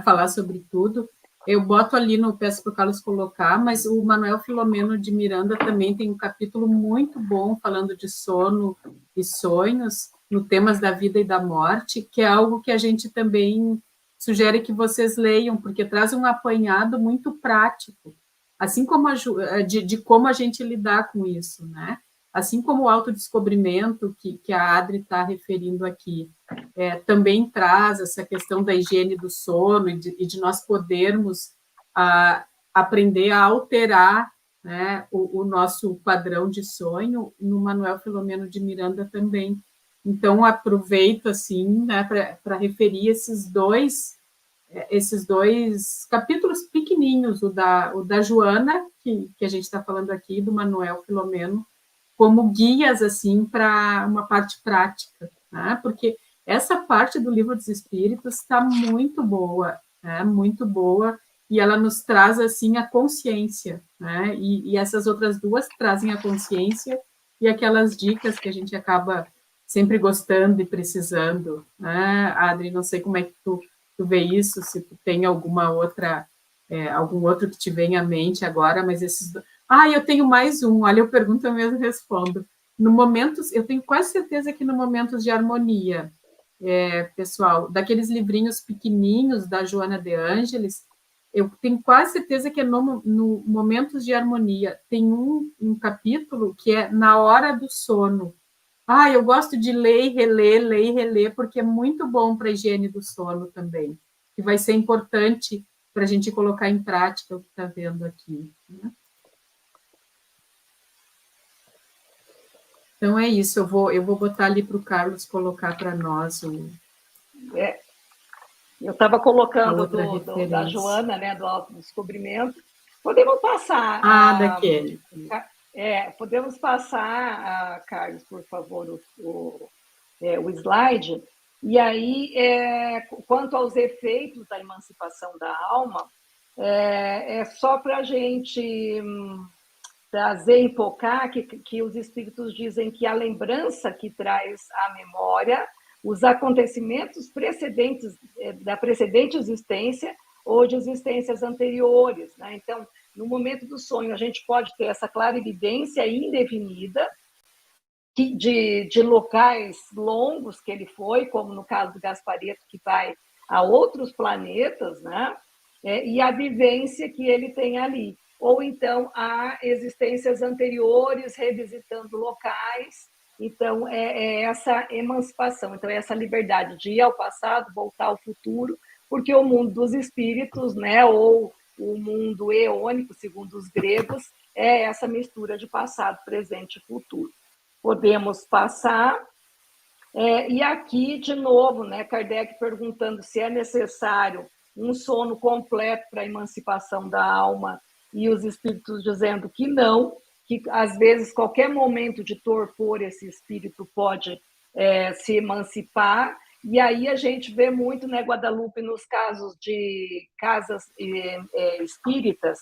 falar sobre tudo. Eu boto ali peço para o Carlos colocar, mas o Manuel Filomeno de Miranda também tem um capítulo muito bom falando de sono e sonhos, no temas da vida e da morte, que é algo que a gente também sugere que vocês leiam, porque traz um apanhado muito prático, assim como de como a gente lidar com isso, né? Assim como o autodescobrimento que a Adri está referindo aqui, também traz essa questão da higiene do sono e de nós podermos aprender a alterar, né, o nosso padrão de sonho, no Manuel Filomeno de Miranda também. Então, aproveito, assim, né, para referir esses dois capítulos pequenininhos, o da Joana, que a gente está falando aqui, do Manuel Filomeno, como guias, assim, para uma parte prática, né? Porque essa parte do Livro dos Espíritos está muito boa, né? Muito boa, e ela nos traz, assim, a consciência, né? E essas outras duas trazem a consciência e aquelas dicas que a gente acaba sempre gostando e precisando, né? Adri, não sei como é que tu vê isso, se tu tem alguma outra, algum outro que te vem à mente agora, mas esses... eu tenho mais um, olha, eu pergunto, eu mesmo respondo. No momentos, eu tenho quase certeza que no Momentos de Harmonia, pessoal, daqueles livrinhos pequenininhos da Joana de Ângeles, eu tenho quase certeza que é no Momentos de Harmonia, tem um capítulo que é Na Hora do Sono. Eu gosto de ler e reler, porque é muito bom para a higiene do sono também, que vai ser importante para a gente colocar em prática o que está vendo aqui, né? Então é isso, eu vou botar ali para o Carlos colocar para nós eu estava colocando outra da referência. Joana, né, do autodescobrimento. Podemos passar Daquele. podemos passar, Carlos, por favor, o slide. E aí, quanto aos efeitos da emancipação da alma, é só para a gente trazer e focar que os espíritos dizem que a lembrança que traz à memória os acontecimentos precedentes da precedente existência ou de existências anteriores, né? Então, no momento do sonho, a gente pode ter essa clarividência indefinida de locais longos que ele foi, como no caso do Gasparetto, que vai a outros planetas, né? E a vivência que ele tem ali. Ou então há existências anteriores revisitando locais. Então, é essa emancipação, então, é essa liberdade de ir ao passado, voltar ao futuro, porque o mundo dos espíritos, né, ou o mundo eônico, segundo os gregos, é essa mistura de passado, presente e futuro. Podemos passar. E aqui, de novo, né, Kardec perguntando se é necessário um sono completo para a emancipação da alma, e os espíritos dizendo que não, que às vezes qualquer momento de torpor esse espírito pode se emancipar. E aí a gente vê muito, né, Guadalupe, nos casos de casas espíritas,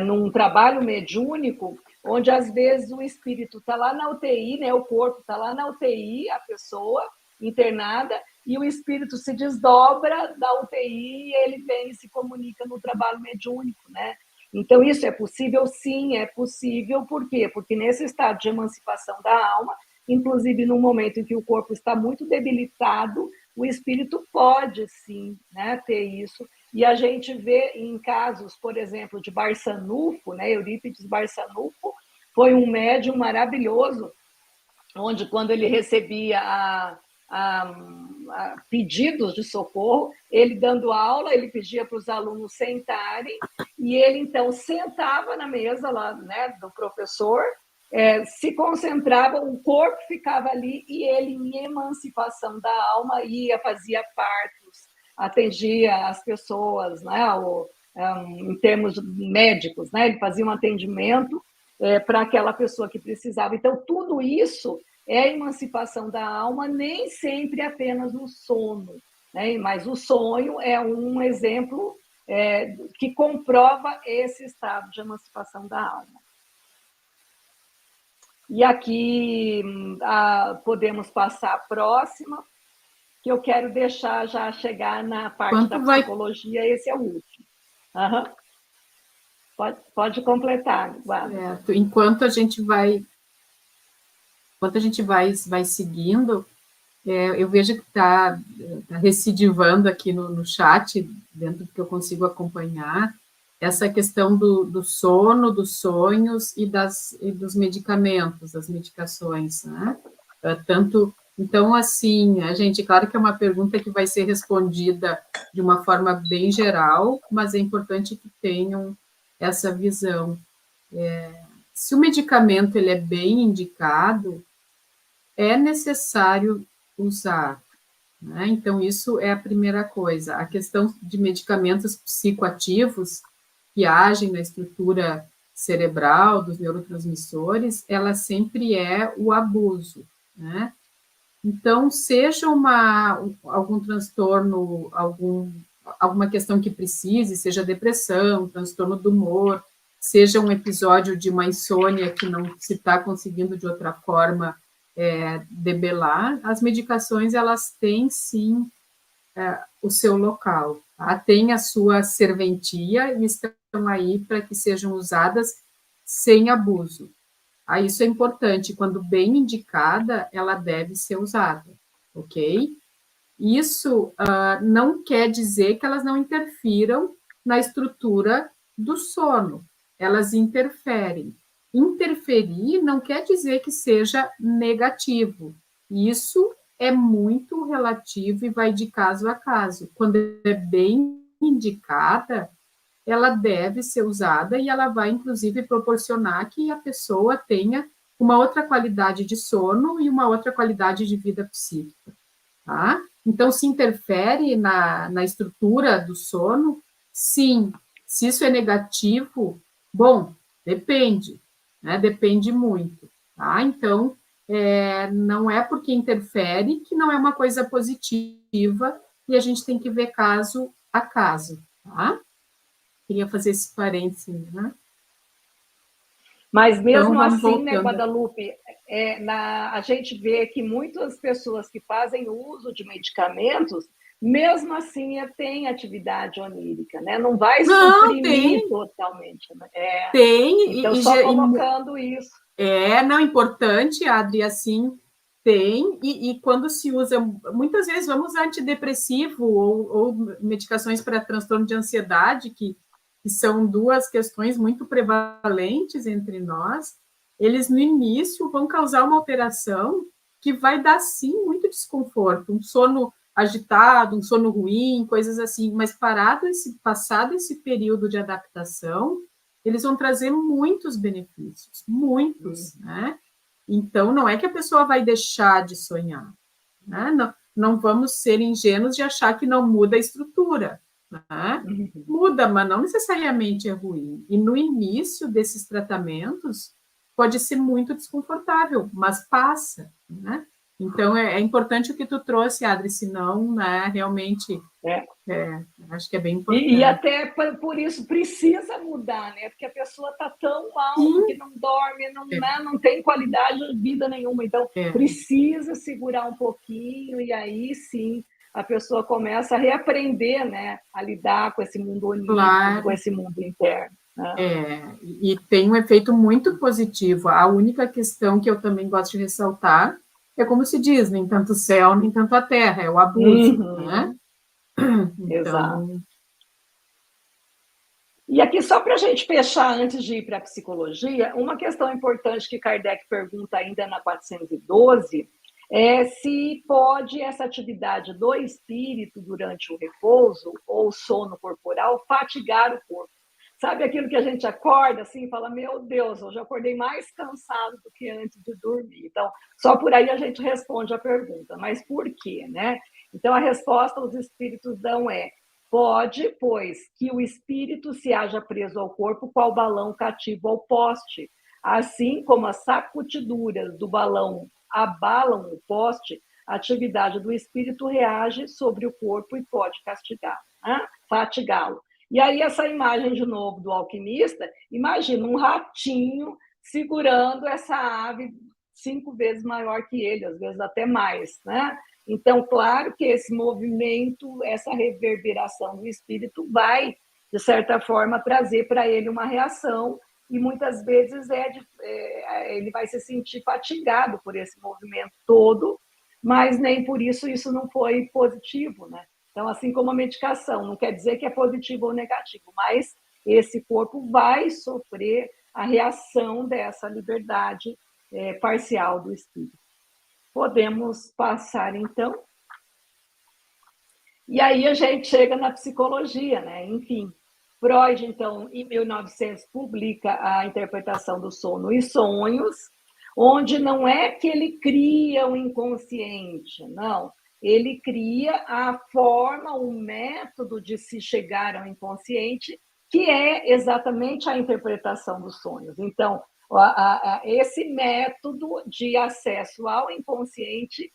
num trabalho mediúnico, onde às vezes o espírito está lá na UTI, né, o corpo está lá na UTI, a pessoa internada, e o espírito se desdobra da UTI e ele vem e se comunica no trabalho mediúnico, né? Então, isso é possível? Sim, é possível. Por quê? Porque nesse estado de emancipação da alma, inclusive no momento em que o corpo está muito debilitado, o espírito pode, sim, né, ter isso. E a gente vê em casos, por exemplo, de Barçanufo, né, Eurípides Barçanufo, foi um médium maravilhoso, onde quando ele recebia pedidos de socorro, ele dando aula, ele pedia para os alunos sentarem, e ele então sentava na mesa lá, né, do professor, se concentrava, o corpo ficava ali, e ele, em emancipação da alma, fazia partos, atendia as pessoas, né, em termos médicos, né, ele fazia um atendimento para aquela pessoa que precisava. Então, tudo isso é a emancipação da alma, nem sempre apenas no sono, né? Mas o sonho é um exemplo que comprova esse estado de emancipação da alma. E aqui podemos passar a próxima, que eu quero deixar já chegar na parte da psicologia, esse é o último. Uhum. Pode completar, Guada. Certo. Enquanto a gente vai seguindo, eu vejo que está recidivando aqui no chat, dentro do que eu consigo acompanhar, essa questão do sono, dos sonhos e dos medicamentos, das medicações, né? Tanto Então, assim, a gente, claro que é uma pergunta que vai ser respondida de uma forma bem geral, mas é importante que tenham essa visão. Se o medicamento ele é bem indicado, é necessário usar, né? Então, isso é a primeira coisa. A questão de medicamentos psicoativos que agem na estrutura cerebral dos neurotransmissores, ela sempre é o abuso, né? Então, seja algum transtorno, alguma questão que precise, seja depressão, transtorno do humor, seja um episódio de uma insônia que não se está conseguindo de outra forma debelar, as medicações, elas têm sim o seu local, tá? Tem a sua serventia e estão aí para que sejam usadas sem abuso. Isso é importante, quando bem indicada, ela deve ser usada, ok? Isso não quer dizer que elas não interfiram na estrutura do sono, elas interferem. Interferir não quer dizer que seja negativo, isso é muito relativo e vai de caso a caso. Quando é bem indicada, ela deve ser usada e ela vai, inclusive, proporcionar que a pessoa tenha uma outra qualidade de sono e uma outra qualidade de vida psíquica, tá? Então, se interfere na estrutura do sono, sim. Se isso é negativo, bom, depende, né? Depende muito, tá? Então, não é porque interfere que não é uma coisa positiva e a gente tem que ver caso a caso, tá? Queria fazer esse parênteses, né? Mas Então, mesmo vamos assim, né, voltando. Guadalupe, a gente vê que muitas pessoas que fazem uso de medicamentos, mesmo assim, tem atividade onírica, né? Não vai Não, suprimir totalmente, né? tem, Então, só colocando isso. Não, importante, Adri, assim, tem, e quando se usa, muitas vezes vamos usar antidepressivo ou medicações para transtorno de ansiedade, que são duas questões muito prevalentes entre nós, eles no início vão causar uma alteração que vai dar, sim, muito desconforto, um sono agitado, um sono ruim, coisas assim, mas passado esse período de adaptação, eles vão trazer muitos benefícios, muitos, né? Então, não é que a pessoa vai deixar de sonhar, né? Não vamos ser ingênuos de achar que não muda a estrutura, né? Muda, mas não necessariamente é ruim. E no início desses tratamentos, pode ser muito desconfortável, mas passa, né? Então, é importante o que tu trouxe, Adri, senão, né, realmente, acho que é bem importante. E até por isso precisa mudar, né? Porque a pessoa está tão mal Sim. que não dorme, não tem qualidade de vida nenhuma. Então, precisa segurar um pouquinho e aí sim a pessoa começa a reaprender, né? A lidar com esse mundo onírico, claro, com esse mundo interno. Né? E tem um efeito muito positivo. A única questão que eu também gosto de ressaltar é como se diz, nem tanto o céu, nem tanto a terra, é o abuso, né? Então... Exato. E aqui, só para a gente fechar, antes de ir para a psicologia, uma questão importante que Kardec pergunta ainda na 412 é se pode essa atividade do espírito durante o repouso ou sono corporal fatigar o corpo. Sabe aquilo que a gente acorda assim e fala, meu Deus, hoje eu acordei mais cansado do que antes de dormir. Então, só por aí a gente responde a pergunta, mas por quê, né? Então, a resposta os espíritos dão pode, pois, que o espírito se haja preso ao corpo qual balão cativo ao poste, assim como as sacutiduras do balão abalam o poste, a atividade do espírito reage sobre o corpo e pode castigar, né? Fatigá-lo. E aí essa imagem de novo do alquimista, imagina um ratinho segurando essa ave 5 vezes maior que ele, às vezes até mais, né? Então, claro que esse movimento, essa reverberação do espírito vai, de certa forma, trazer para ele uma reação e muitas vezes ele vai se sentir fatigado por esse movimento todo, mas nem por isso não foi positivo, né? Então, assim como a medicação, não quer dizer que é positivo ou negativo, mas esse corpo vai sofrer a reação dessa liberdade parcial do espírito. Podemos passar, então. E aí a gente chega na psicologia, né? Enfim, Freud, então, em 1900, publica a interpretação do sono e sonhos, onde não é que ele cria o inconsciente, não. Ele cria a forma, o método de se chegar ao inconsciente, que é exatamente a interpretação dos sonhos. Então, esse método de acesso ao inconsciente,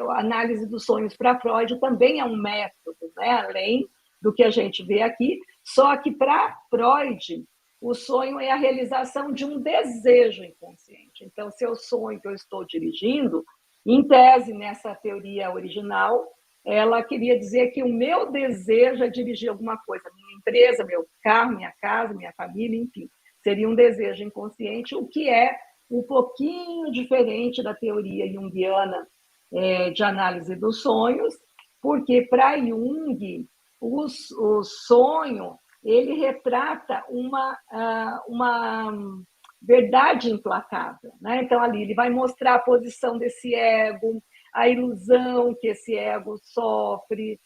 a análise dos sonhos para Freud também é um método, né? Além do que a gente vê aqui, só que para Freud, o sonho é a realização de um desejo inconsciente. Então, se eu sonho que eu estou dirigindo, em tese, nessa teoria original, ela queria dizer que o meu desejo é dirigir alguma coisa, minha empresa, meu carro, minha casa, minha família, enfim. Seria um desejo inconsciente, o que é um pouquinho diferente da teoria junguiana de análise dos sonhos, porque para Jung, o sonho ele retrata uma verdade implacável, né? Então, ali ele vai mostrar a posição desse ego, a ilusão que esse ego sofre,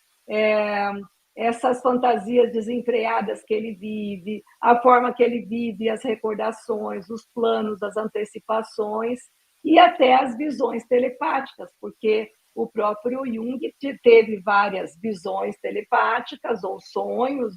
essas fantasias desenfreadas que ele vive, a forma que ele vive, as recordações, os planos, as antecipações e até as visões telepáticas, porque o próprio Jung teve várias visões telepáticas, ou sonho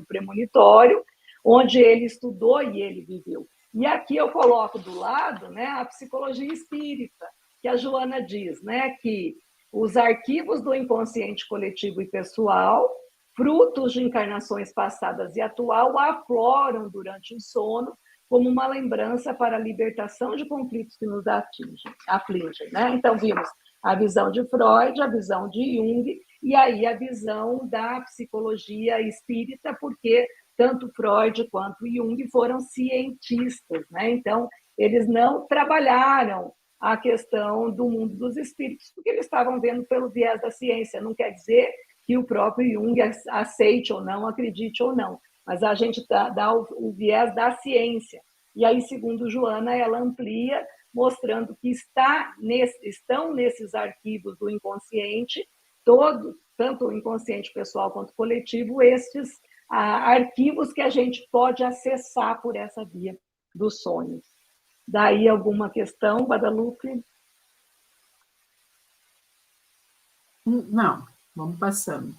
premonitório, onde ele estudou e ele viveu. E aqui eu coloco do lado, né, a psicologia espírita, que a Joana diz, né, que os arquivos do inconsciente coletivo e pessoal, frutos de encarnações passadas e atual, afloram durante o sono como uma lembrança para a libertação de conflitos que nos afligem. Né? Então, vimos a visão de Freud, a visão de Jung, e aí a visão da psicologia espírita, porque tanto Freud quanto Jung foram cientistas, né? Então, eles não trabalharam a questão do mundo dos espíritos, porque eles estavam vendo pelo viés da ciência. Não quer dizer que o próprio Jung aceite ou não, acredite ou não, mas a gente dá o viés da ciência. E aí, segundo Joana, ela amplia, mostrando que estão nesses arquivos do inconsciente, tanto o inconsciente pessoal quanto coletivo, estes arquivos que a gente pode acessar por essa via dos sonhos. Daí alguma questão, Guadalupe? Não, vamos passando.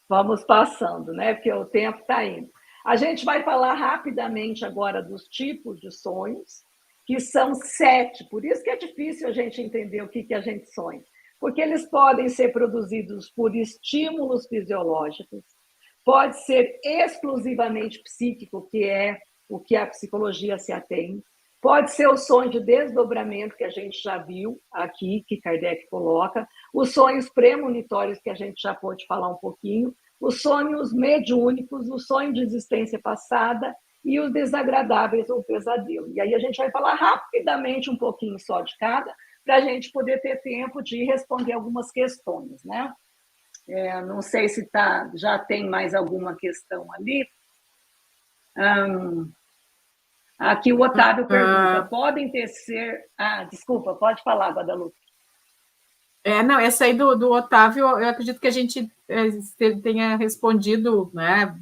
Vamos passando, né? Porque o tempo está indo. A gente vai falar rapidamente agora dos tipos de sonhos, que são 7. Por isso que é difícil a gente entender o que a gente sonha. Porque eles podem ser produzidos por estímulos fisiológicos, pode ser exclusivamente psíquico, que é o que a psicologia se atém, pode ser o sonho de desdobramento, que a gente já viu aqui, que Kardec coloca, os sonhos premonitórios, que a gente já pôde falar um pouquinho, os sonhos mediúnicos, o sonho de existência passada e os desagradáveis ou pesadelo. E aí a gente vai falar rapidamente um pouquinho só de cada, para a gente poder ter tempo de responder algumas questões, né? Não sei se já tem mais alguma questão ali. Aqui o Otávio pergunta, podem tecer... desculpa, pode falar, Guadalupe. Não, essa aí do Otávio, eu acredito que a gente tenha respondido, né,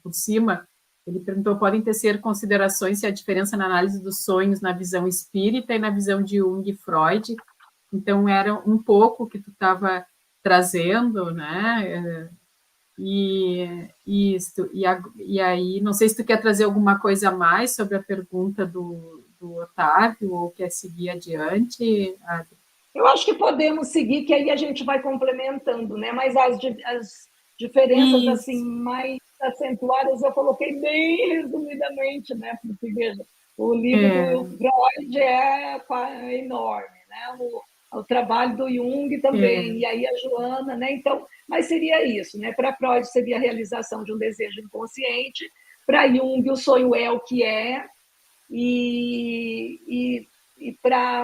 por cima. Ele perguntou, podem tecer considerações se a diferença na análise dos sonhos na visão espírita e na visão de Jung e Freud. Então, era um pouco que tu estava trazendo, né? E aí, não sei se tu quer trazer alguma coisa a mais sobre a pergunta do Otávio, ou quer seguir adiante, Adri? Eu acho que podemos seguir, que aí a gente vai complementando, né? Mas as diferenças assim mais acentuadas eu coloquei bem resumidamente, né? Porque, veja, o livro do Freud é enorme, né? O trabalho do Jung também, e aí a Joana, né? Então, mas seria isso, né? Para Freud seria a realização de um desejo inconsciente, para Jung o sonho é o que é, e para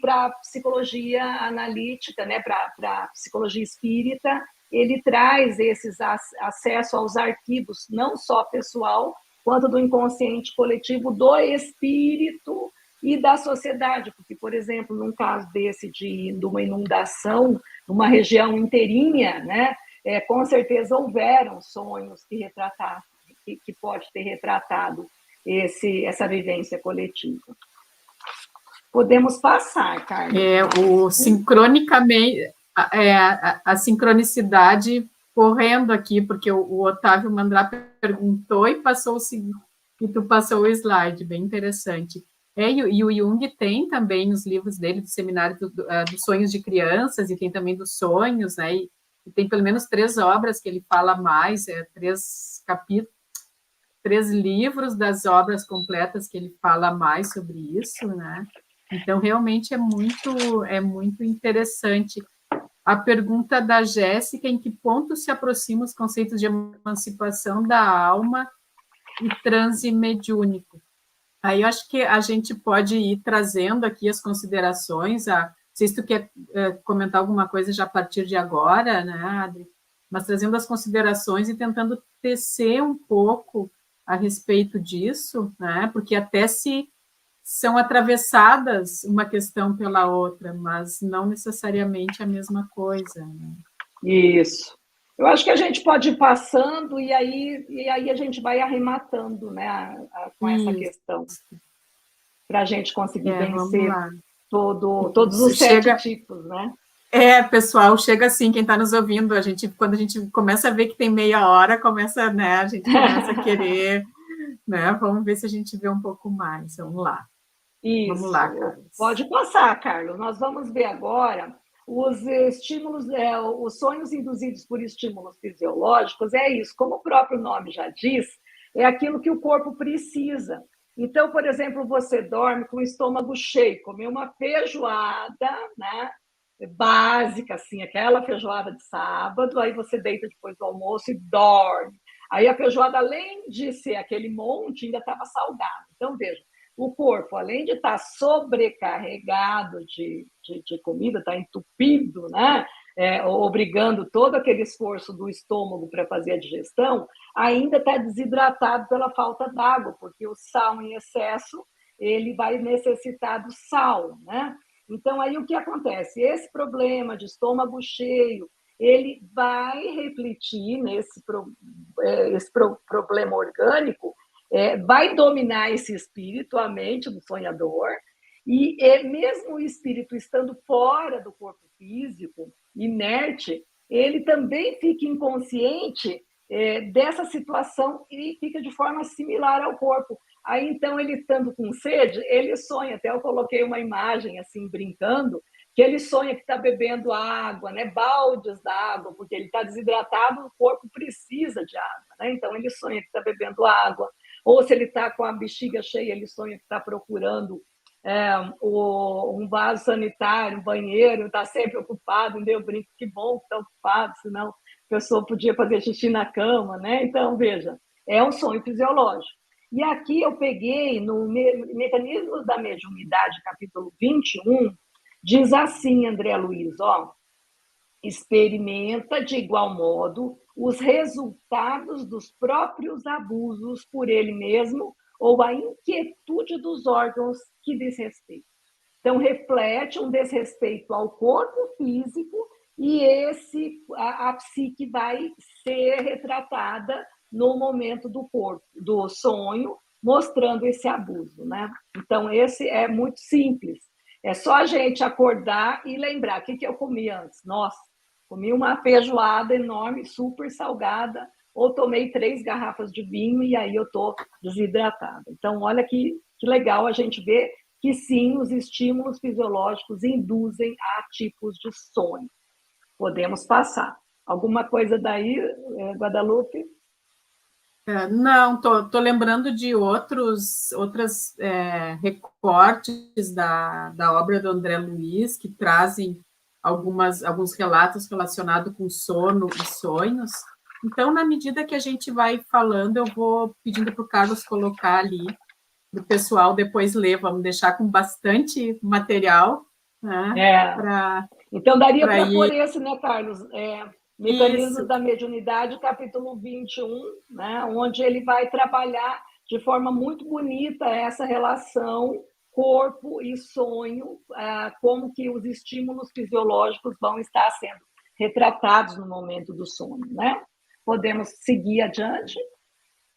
a psicologia analítica, né? Para a psicologia espírita, ele traz esses acesso aos arquivos, não só pessoal, quanto do inconsciente coletivo, do espírito e da sociedade, porque por exemplo, num caso desse de uma inundação, numa região inteirinha, né, com certeza houveram sonhos que retrataram, que pode ter retratado essa vivência coletiva. Podemos passar, Carlos. O sincronicamente, a sincronicidade correndo aqui, porque o Otávio Mandrá perguntou e passou e tu passou o slide, bem interessante. E o Jung tem também os livros dele do seminário dos sonhos de crianças, e tem também dos sonhos, né? E tem pelo menos 3 obras que ele fala mais, 3 capítulos, 3 livros das obras completas que ele fala mais sobre isso, né? Então, realmente é muito interessante. A pergunta da Jéssica, em que ponto se aproximam os conceitos de emancipação da alma e transe mediúnico? Aí eu acho que a gente pode ir trazendo aqui as considerações. Não sei se tu quer comentar alguma coisa já a partir de agora, né, Adri? Mas trazendo as considerações e tentando tecer um pouco a respeito disso, né? Porque até se são atravessadas uma questão pela outra, mas não necessariamente a mesma coisa, né? Isso. Eu acho que a gente pode ir passando e aí a gente vai arrematando, né, com essa questão, para a gente conseguir vencer todos os 7 tipos, né? Pessoal, chega assim, quem está nos ouvindo, quando a gente começa a ver que tem meia hora, né, a gente começa a querer, né? Vamos ver se a gente vê um pouco mais. Vamos lá. Isso. Vamos lá, Carlos. Pode passar, Carlos. Nós vamos ver agora os estímulos, os sonhos induzidos por estímulos fisiológicos. É isso, como o próprio nome já diz, é aquilo que o corpo precisa. Então, por exemplo, você dorme com o estômago cheio, comeu uma feijoada, né, básica, assim, aquela feijoada de sábado, aí você deita depois do almoço e dorme. Aí a feijoada, além de ser aquele monte, ainda estava salgada. Então, veja, o corpo, além de estar sobrecarregado de comida, está entupido, né? Obrigando todo aquele esforço do estômago para fazer a digestão, ainda está desidratado pela falta d'água, porque o sal em excesso ele vai necessitar do sal, né? Então, aí o que acontece? Esse problema de estômago cheio, ele vai refletir nesse problema orgânico, vai dominar esse espírito, a mente do sonhador, e mesmo o espírito estando fora do corpo físico, inerte, ele também fica inconsciente dessa situação e fica de forma similar ao corpo. Aí, então, ele estando com sede, ele sonha, até eu coloquei uma imagem, assim, brincando, que ele sonha que está bebendo água, né? Baldes d'água, porque ele está desidratado, o corpo precisa de água, né? Então, ele sonha que está bebendo água, ou se ele está com a bexiga cheia, ele sonha que está procurando um vaso sanitário, um banheiro, está sempre ocupado, eu brinco, que bom que está ocupado, senão a pessoa podia fazer xixi na cama, né? Então, veja, é um sonho fisiológico. E aqui eu peguei no Mecanismos da Mediunidade, capítulo 21, diz assim, André Luiz, experimenta de igual modo os resultados dos próprios abusos por ele mesmo ou a inquietude dos órgãos que desrespeitam. Então, reflete um desrespeito ao corpo físico e a psique vai ser retratada no momento do sonho, mostrando esse abuso, né? Então, esse é muito simples. É só a gente acordar e lembrar o que eu comi antes. Nossa, comi uma feijoada enorme, super salgada, ou tomei 3 garrafas de vinho e aí eu estou desidratada. Então, olha que legal a gente ver que sim, os estímulos fisiológicos induzem a tipos de sonho. Podemos passar. Alguma coisa daí, Guadalupe? Não, tô lembrando de outros recortes da obra do André Luiz, que trazem alguns relatos relacionados com sono e sonhos. Então, na medida que a gente vai falando, eu vou pedindo para o Carlos colocar ali, para o pessoal depois ler. Vamos deixar com bastante material, né? Então, daria para pôr esse, né, Carlos? Mecanismos Isso. da Mediunidade, capítulo 21, né, onde ele vai trabalhar de forma muito bonita essa relação corpo e sonho, como que os estímulos fisiológicos vão estar sendo retratados no momento do sono, né? Podemos seguir adiante.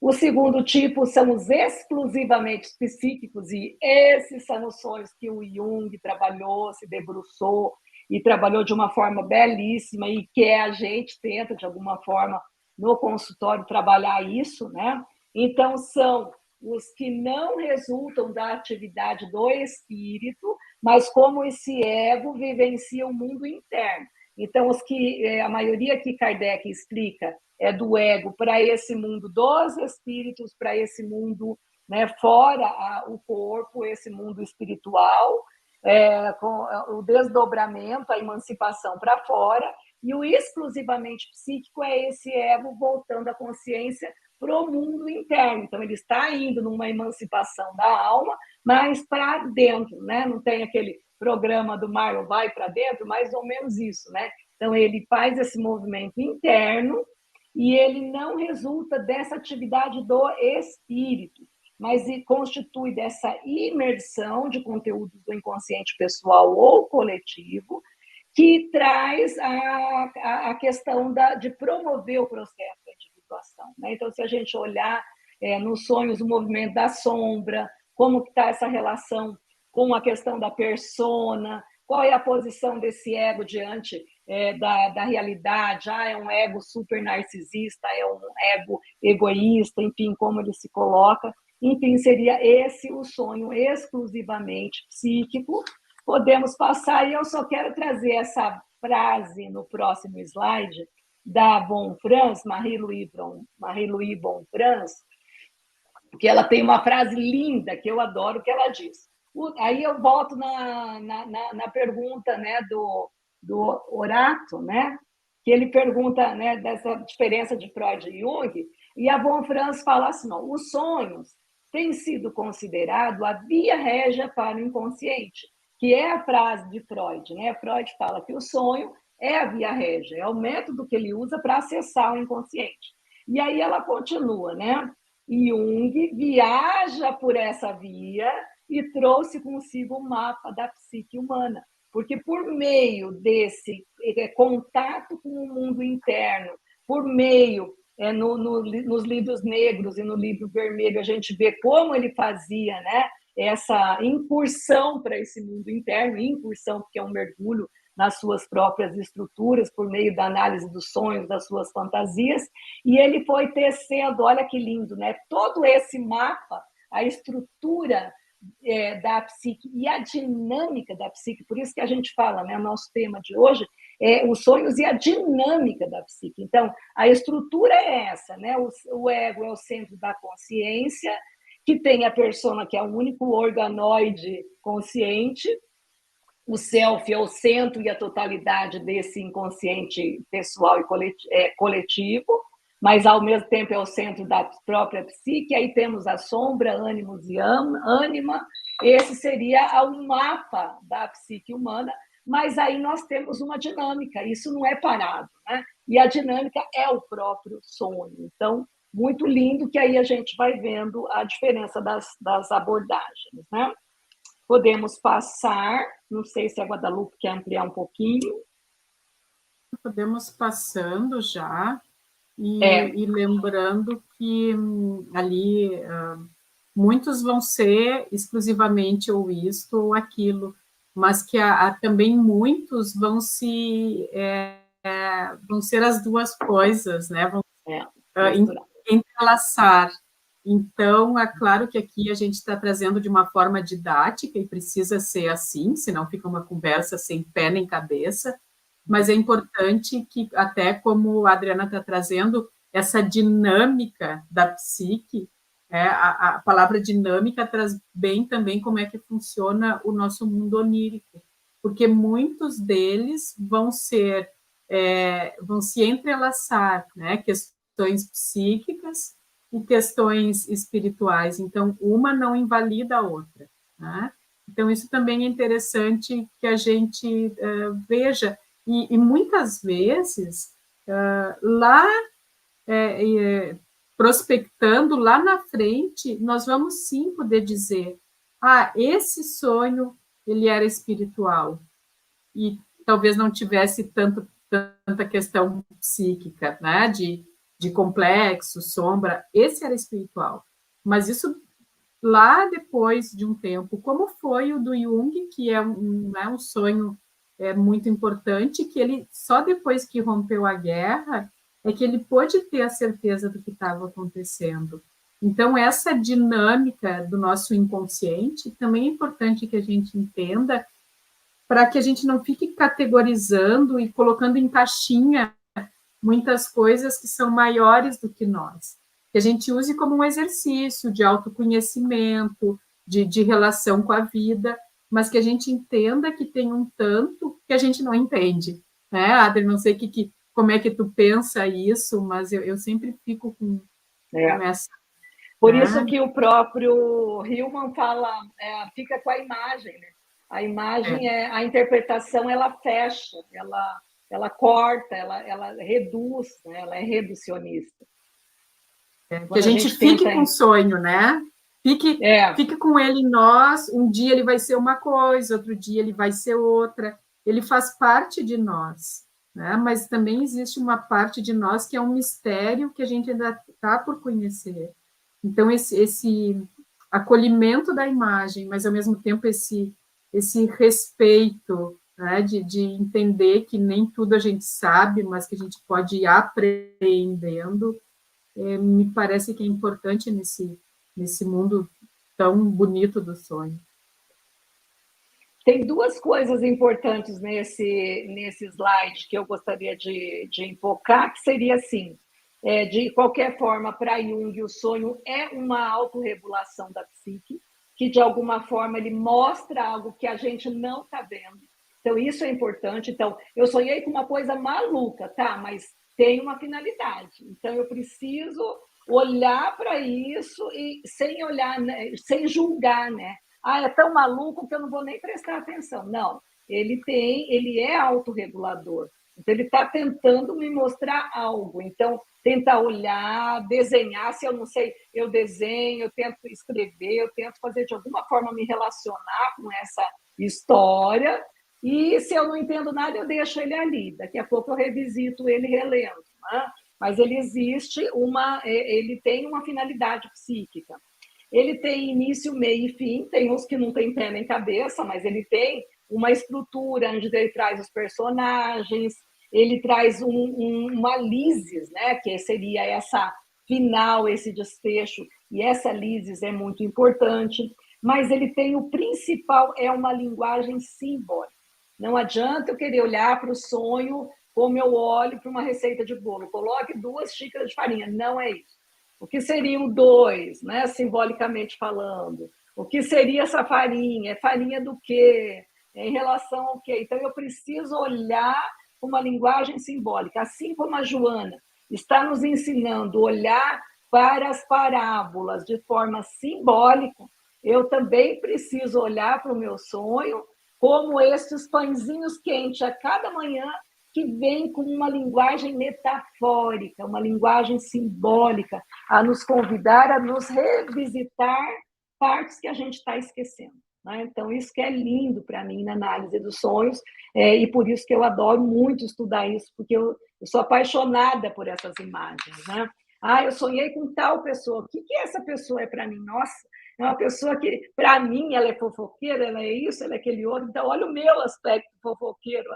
O segundo tipo são os exclusivamente psíquicos, e esses são os sonhos que o Jung trabalhou, se debruçou e trabalhou de uma forma belíssima, e que a gente tenta, de alguma forma, no consultório, trabalhar isso, né? Então, são os que não resultam da atividade do espírito, mas como esse ego vivencia o mundo interno. Então, os que a maioria que Kardec explica é do ego para esse mundo dos espíritos, para esse mundo, né, fora o corpo, esse mundo espiritual, com o desdobramento, a emancipação para fora, e o exclusivamente psíquico é esse ego voltando a consciência para o mundo interno. Então, ele está indo numa emancipação da alma, mas para dentro, né? Não tem aquele programa do Marlon vai para dentro, mais ou menos isso, né? Então, ele faz esse movimento interno e ele não resulta dessa atividade do espírito, mas constitui dessa imersão de conteúdos do inconsciente pessoal ou coletivo, que traz a questão de promover o processo da individuação, né? Então, se a gente olhar nos sonhos o movimento da sombra, como está essa relação com a questão da persona, qual é a posição desse ego diante da realidade, é um ego super narcisista, é um ego egoísta, enfim, como ele se coloca. Enfim, seria esse o sonho exclusivamente psíquico. Podemos passar, e eu só quero trazer essa frase no próximo slide, da Von Franz, Marie-Louise Von Franz, que ela tem uma frase linda, que eu adoro, que ela diz. Aí eu volto na pergunta, né, do Horato, né, que ele pergunta, né, dessa diferença de Freud e Jung, e a Von Franz fala assim, não, os sonhos têm sido considerados a via régia para o inconsciente, que é a frase de Freud, né? Freud fala que o sonho é a via régia, é o método que ele usa para acessar o inconsciente. E aí ela continua, né? Jung viaja por essa via e trouxe consigo o mapa da psique humana, porque por meio desse contato com o mundo interno, por meio nos livros negros e no livro vermelho, a gente vê como ele fazia, né, essa incursão para esse mundo interno, incursão porque é um mergulho nas suas próprias estruturas, por meio da análise dos sonhos, das suas fantasias, e ele foi tecendo, olha que lindo, né? Todo esse mapa, a estrutura da psique e a dinâmica da psique, por isso que a gente fala, né? O nosso tema de hoje é os sonhos e a dinâmica da psique. Então, a estrutura é essa, né? O ego é o centro da consciência, que tem a persona, que é o único organoide consciente. O self é o centro e a totalidade desse inconsciente pessoal e coletivo, mas ao mesmo tempo é o centro da própria psique. Aí temos a sombra, ânimos e ânima. Esse seria o mapa da psique humana, mas aí nós temos uma dinâmica, isso não é parado, né? E a dinâmica é o próprio sonho. Então, muito lindo, que aí a gente vai vendo a diferença das abordagens, né? Podemos passar, não sei se a Guadalupe quer ampliar um pouquinho. Podemos passando já, e lembrando que ali muitos vão ser exclusivamente ou isto ou aquilo, mas que também muitos vão ser as duas coisas, né? Vão entrelaçar. Então, é claro que aqui a gente está trazendo de uma forma didática e precisa ser assim, senão fica uma conversa sem pé nem cabeça, mas é importante que, até como a Adriana está trazendo, essa dinâmica da psique, a palavra dinâmica traz bem também como é que funciona o nosso mundo onírico, porque muitos deles vão se entrelaçar, né? Questões psíquicas e questões espirituais, então uma não invalida a outra, né? Então isso também é interessante que a gente veja, e muitas vezes lá prospectando lá na frente, nós vamos sim poder dizer esse sonho, ele era espiritual, e talvez não tivesse tanta questão psíquica, né, de complexo, sombra, esse era espiritual. Mas isso lá depois de um tempo, como foi o do Jung, que é um sonho muito importante, que ele, só depois que rompeu a guerra, é que ele pôde ter a certeza do que estava acontecendo. Então, essa dinâmica do nosso inconsciente também é importante que a gente entenda, para que a gente não fique categorizando e colocando em caixinha muitas coisas que são maiores do que nós. Que a gente use como um exercício de autoconhecimento, de relação com a vida, mas que a gente entenda que tem um tanto que a gente não entende. Né, Adri? Não sei como é que tu pensa isso, mas eu sempre fico com essa... Por isso que o próprio Hillman fala, fica com a imagem, né? A imagem, a interpretação, ela fecha, ela corta, ela reduz, né? Ela é reducionista. Que a gente fique com o sonho, né? Fique com ele em nós, um dia ele vai ser uma coisa, outro dia ele vai ser outra, ele faz parte de nós, né? Mas também existe uma parte de nós que é um mistério que a gente ainda está por conhecer. Então, esse acolhimento da imagem, mas, ao mesmo tempo, esse respeito, né, de entender que nem tudo a gente sabe, mas que a gente pode ir aprendendo, me parece que é importante nesse mundo tão bonito do sonho. Tem duas coisas importantes nesse slide que eu gostaria de enfocar, que seria assim, de qualquer forma, para Jung, o sonho é uma autorregulação da psique, que de alguma forma ele mostra algo que a gente não está vendo. Então, isso é importante. Então, eu sonhei com uma coisa maluca, tá? Mas tem uma finalidade. Então, eu preciso olhar para isso e sem olhar, né? Sem julgar, né? É tão maluco que eu não vou nem prestar atenção. Não, ele é autorregulador. Então, ele está tentando me mostrar algo. Então, tentar olhar, desenhar. Se eu não sei, eu desenho, eu tento escrever, eu tento fazer de alguma forma me relacionar com essa história. E se eu não entendo nada, eu deixo ele ali. Daqui a pouco eu revisito ele relendo. Né? Mas ele ele tem uma finalidade psíquica. Ele tem início, meio e fim. Tem uns que não tem pé nem cabeça, mas ele tem uma estrutura onde ele traz os personagens, ele traz uma lisis, né, que seria essa final, esse desfecho, e essa lisis é muito importante, mas ele tem o principal, é uma linguagem simbólica. Não adianta eu querer olhar para o sonho como eu olho para uma receita de bolo. Coloque 2 xícaras de farinha. Não é isso. O que seriam 2, né, simbolicamente falando? O que seria essa farinha? É farinha do quê? Em relação ao quê? Então, eu preciso olhar uma linguagem simbólica. Assim como a Joana está nos ensinando a olhar para as parábolas de forma simbólica, eu também preciso olhar para o meu sonho como estes pãezinhos quentes a cada manhã, que vem com uma linguagem metafórica, uma linguagem simbólica, a nos convidar a nos revisitar partes que a gente está esquecendo. Né? Então, isso que é lindo para mim na análise dos sonhos, e por isso que eu adoro muito estudar isso, porque eu sou apaixonada por essas imagens. Né? Eu sonhei com tal pessoa. O que essa pessoa é para mim? Nossa, é uma pessoa que, para mim, ela é fofoqueira, ela é isso, ela é aquele outro. Então, olha o meu aspecto fofoqueiro,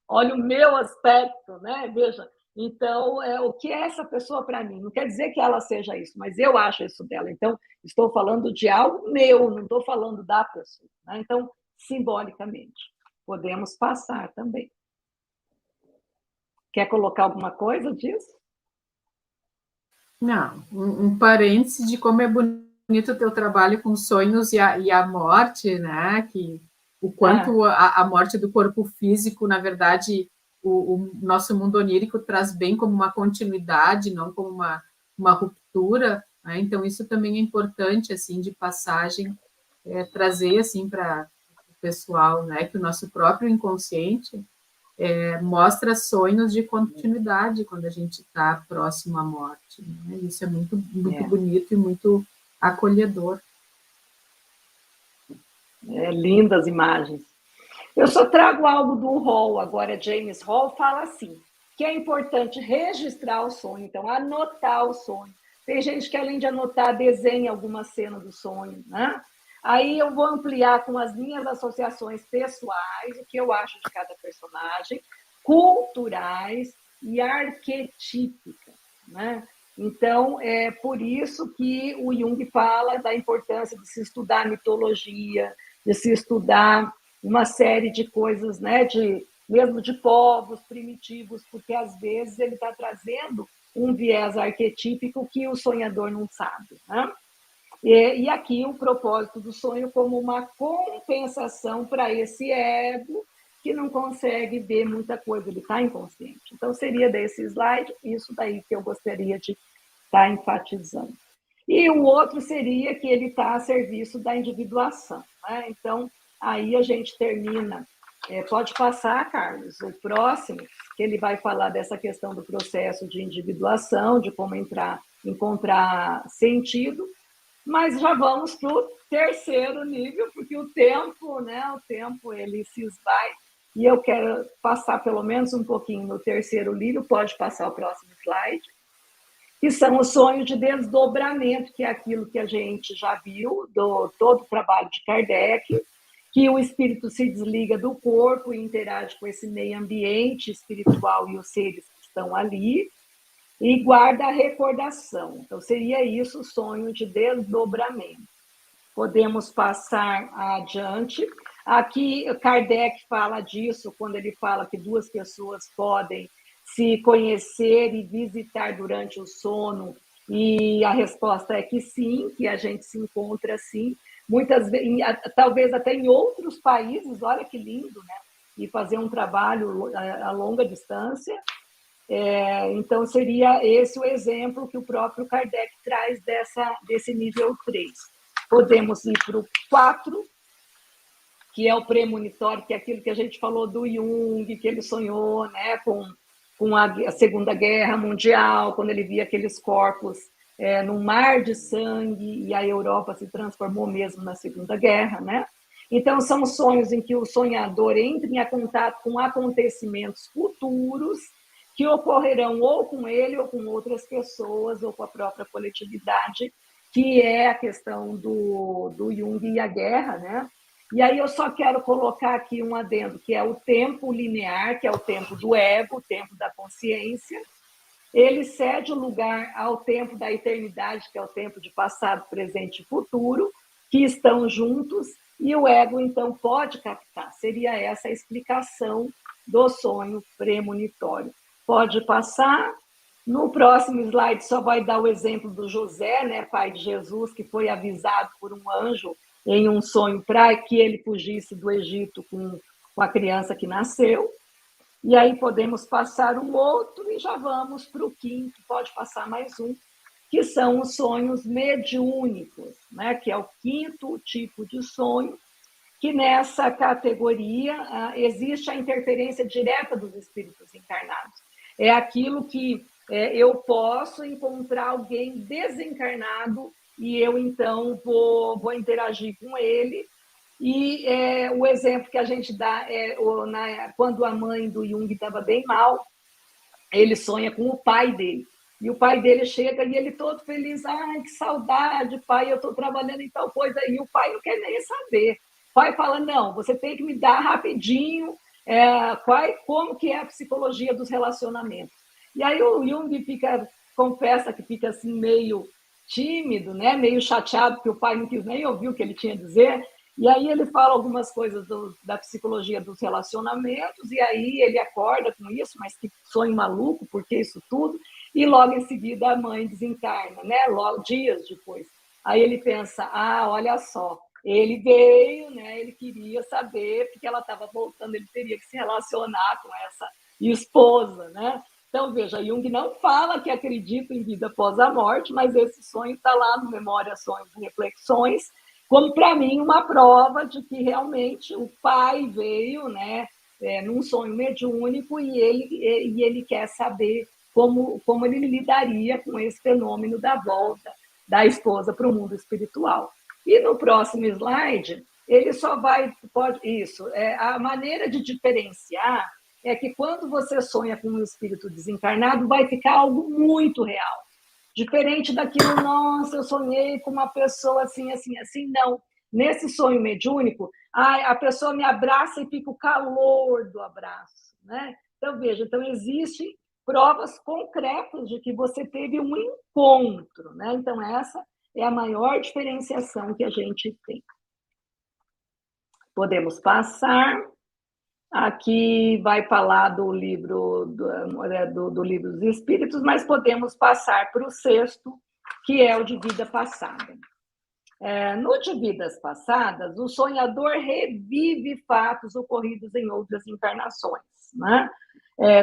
olha o meu aspecto, né? Veja, então, o que é essa pessoa para mim? Não quer dizer que ela seja isso, mas eu acho isso dela. Então, estou falando de algo meu, não estou falando da pessoa. Né? Então, simbolicamente, podemos passar também. Quer colocar alguma coisa disso? Não, um parêntese de como é bonito o teu trabalho com sonhos e a morte, né? Que o quanto a morte do corpo físico, na verdade, o nosso mundo onírico traz bem como uma continuidade, não como uma ruptura. Né? Então, isso também é importante, assim, de passagem, trazer, assim, para o pessoal, né? Que o nosso próprio inconsciente mostra sonhos de continuidade quando a gente está próximo à morte. Né? Isso é muito bonito e muito acolhedor. Lindas imagens. Eu só trago algo do Hall, agora James Hall fala assim, que é importante registrar o sonho, então anotar o sonho. Tem gente que além de anotar, desenha alguma cena do sonho, né? Aí eu vou ampliar com as minhas associações pessoais, o que eu acho de cada personagem, culturais e arquetípicas, né? Então, é por isso que o Jung fala da importância de se estudar mitologia, de se estudar uma série de coisas, né, mesmo de povos primitivos, porque às vezes ele está trazendo um viés arquetípico que o sonhador não sabe, né? E aqui o propósito do sonho como uma compensação para esse ego que não consegue ver muita coisa, ele está inconsciente. Então, seria desse slide, isso daí que eu gostaria de estar enfatizando. E o outro seria que ele está a serviço da individuação, né? Então, aí a gente termina. Pode passar, Carlos, o próximo, que ele vai falar dessa questão do processo de individuação, de como encontrar sentido, mas já vamos para o terceiro nível, porque o tempo, né? O tempo ele se esvai, e eu quero passar pelo menos um pouquinho no terceiro nível, pode passar o próximo slide, que são os sonhos de desdobramento, que é aquilo que a gente já viu do todo o trabalho de Kardec, que o espírito se desliga do corpo e interage com esse meio ambiente espiritual e os seres que estão ali, e guarda a recordação. Então, seria isso o sonho de desdobramento. Podemos passar adiante. Aqui, Kardec fala disso quando ele fala que duas pessoas podem se conhecer e visitar durante o sono, e a resposta é que sim, que a gente se encontra sim, muitas vezes, talvez até em outros países, olha que lindo, né? E fazer um trabalho a longa distância. Então, seria esse o exemplo que o próprio Kardec traz desse nível 3. Podemos ir para o 4, que é o premonitório, que é aquilo que a gente falou do Jung, que ele sonhou, né, com a Segunda Guerra Mundial, quando ele via aqueles corpos num mar de sangue, e a Europa se transformou mesmo na Segunda Guerra, né? Então, são sonhos em que o sonhador entra em contato com acontecimentos futuros que ocorrerão ou com ele, ou com outras pessoas, ou com a própria coletividade, que é a questão do Jung e a guerra, né? E aí eu só quero colocar aqui um adendo, que é o tempo linear, que é o tempo do ego, o tempo da consciência. Ele cede o lugar ao tempo da eternidade, que é o tempo de passado, presente e futuro, que estão juntos, e o ego, então, pode captar. Seria essa a explicação do sonho premonitório. Pode passar. No próximo slide só vai dar o exemplo do José, né, pai de Jesus, que foi avisado por um anjo em um sonho para que ele fugisse do Egito com a criança que nasceu. E aí podemos passar um outro e já vamos para o quinto, pode passar mais um, que são os sonhos mediúnicos, né, que é o quinto tipo de sonho, que nessa categoria existe a interferência direta dos espíritos encarnados. É aquilo que eu posso encontrar alguém desencarnado e eu, então, vou interagir com ele. E o exemplo que a gente dá é quando a mãe do Jung estava bem mal, ele sonha com o pai dele. E o pai dele chega e ele todo feliz, ai, que saudade, pai, eu estou trabalhando em tal coisa. E o pai não quer nem saber. O pai fala, não, você tem que me dar rapidinho como que é a psicologia dos relacionamentos. E aí o Jung confessa que fica assim meio tímido, né? Meio chateado, porque o pai não quis nem ouvir o que ele tinha a dizer. E aí ele fala algumas coisas da psicologia dos relacionamentos, e aí ele acorda com isso, mas que sonho maluco, por que isso tudo? E logo em seguida a mãe desencarna, né? Logo, dias depois. Aí ele pensa, olha só, ele veio, né? Ele queria saber, porque ela estava voltando, ele teria que se relacionar com essa esposa, né? Então, veja, Jung não fala que acredita em vida após a morte, mas esse sonho está lá no Memórias, Sonhos e Reflexões, como, para mim, uma prova de que realmente o pai veio, né, num sonho mediúnico, e ele quer saber como ele lidaria com esse fenômeno da volta da esposa para o mundo espiritual. E no próximo slide, ele só isso, a maneira de diferenciar é que quando você sonha com um espírito desencarnado, vai ficar algo muito real. Diferente daquilo, nossa, eu sonhei com uma pessoa assim, assim, assim, não. Nesse sonho mediúnico, a pessoa me abraça e fica o calor do abraço, né? Então, veja, existem provas concretas de que você teve um encontro, né? Então, essa é a maior diferenciação que a gente tem. Podemos passar. Aqui vai falar do livro do livro dos Espíritos, mas podemos passar para o sexto, que é o de vida passada. No de vidas passadas, o sonhador revive fatos ocorridos em outras encarnações, né?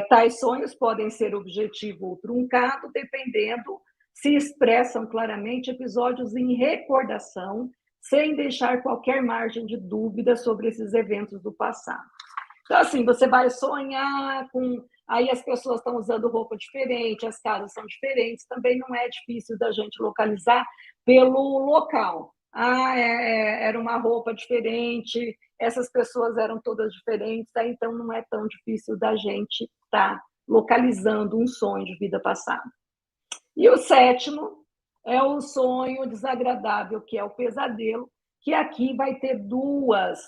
Tais sonhos podem ser objetivo ou truncado, dependendo se expressam claramente episódios em recordação, sem deixar qualquer margem de dúvida sobre esses eventos do passado. Então, assim, você vai sonhar com... Aí as pessoas estão usando roupa diferente, as casas são diferentes, também não é difícil da gente localizar pelo local. Era uma roupa diferente, essas pessoas eram todas diferentes, então não é tão difícil da gente estar localizando um sonho de vida passada. E o sétimo é o sonho desagradável, que é o pesadelo, que aqui vai ter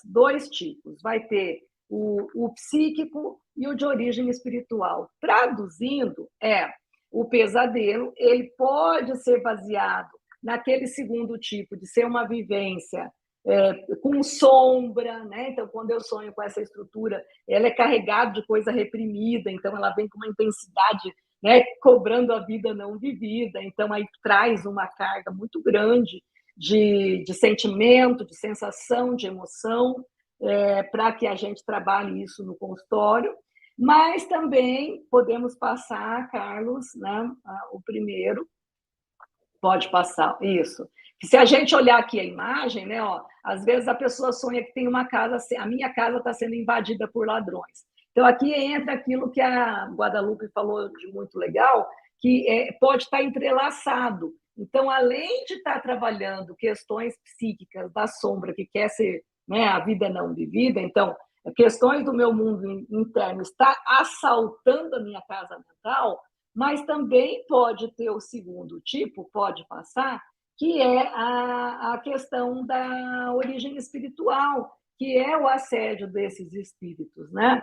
dois tipos. Vai ter o psíquico e o de origem espiritual. Traduzindo, o pesadelo, ele pode ser baseado naquele segundo tipo, de ser uma vivência com sombra, né? Então, quando eu sonho com essa estrutura, ela é carregada de coisa reprimida, então ela vem com uma intensidade, né, cobrando a vida não vivida, então aí traz uma carga muito grande de sentimento, de sensação, de emoção, para que a gente trabalhe isso no consultório, mas também podemos passar, Carlos, né, o primeiro, pode passar, isso. Se a gente olhar aqui a imagem, né, às vezes a pessoa sonha que tem uma casa, a minha casa está sendo invadida por ladrões. Então, aqui entra aquilo que a Guadalupe falou de muito legal, que pode estar entrelaçado. Então, além de estar trabalhando questões psíquicas da sombra, que quer ser, né, a vida não vivida, então, questões do meu mundo interno está assaltando a minha casa mental, mas também pode ter o segundo tipo, pode passar, que é a questão da origem espiritual, que é o assédio desses espíritos, né?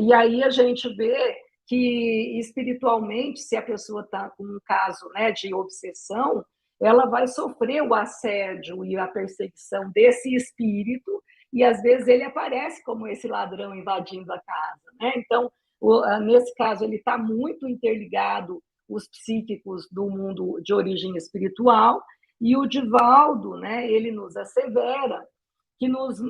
E aí a gente vê que espiritualmente, se a pessoa está com um caso, né, de obsessão, ela vai sofrer o assédio e a perseguição desse espírito, e às vezes ele aparece como esse ladrão invadindo a casa, né? Então, nesse caso, ele está muito interligado os psíquicos do mundo de origem espiritual, e o Divaldo, né, ele nos assevera que nos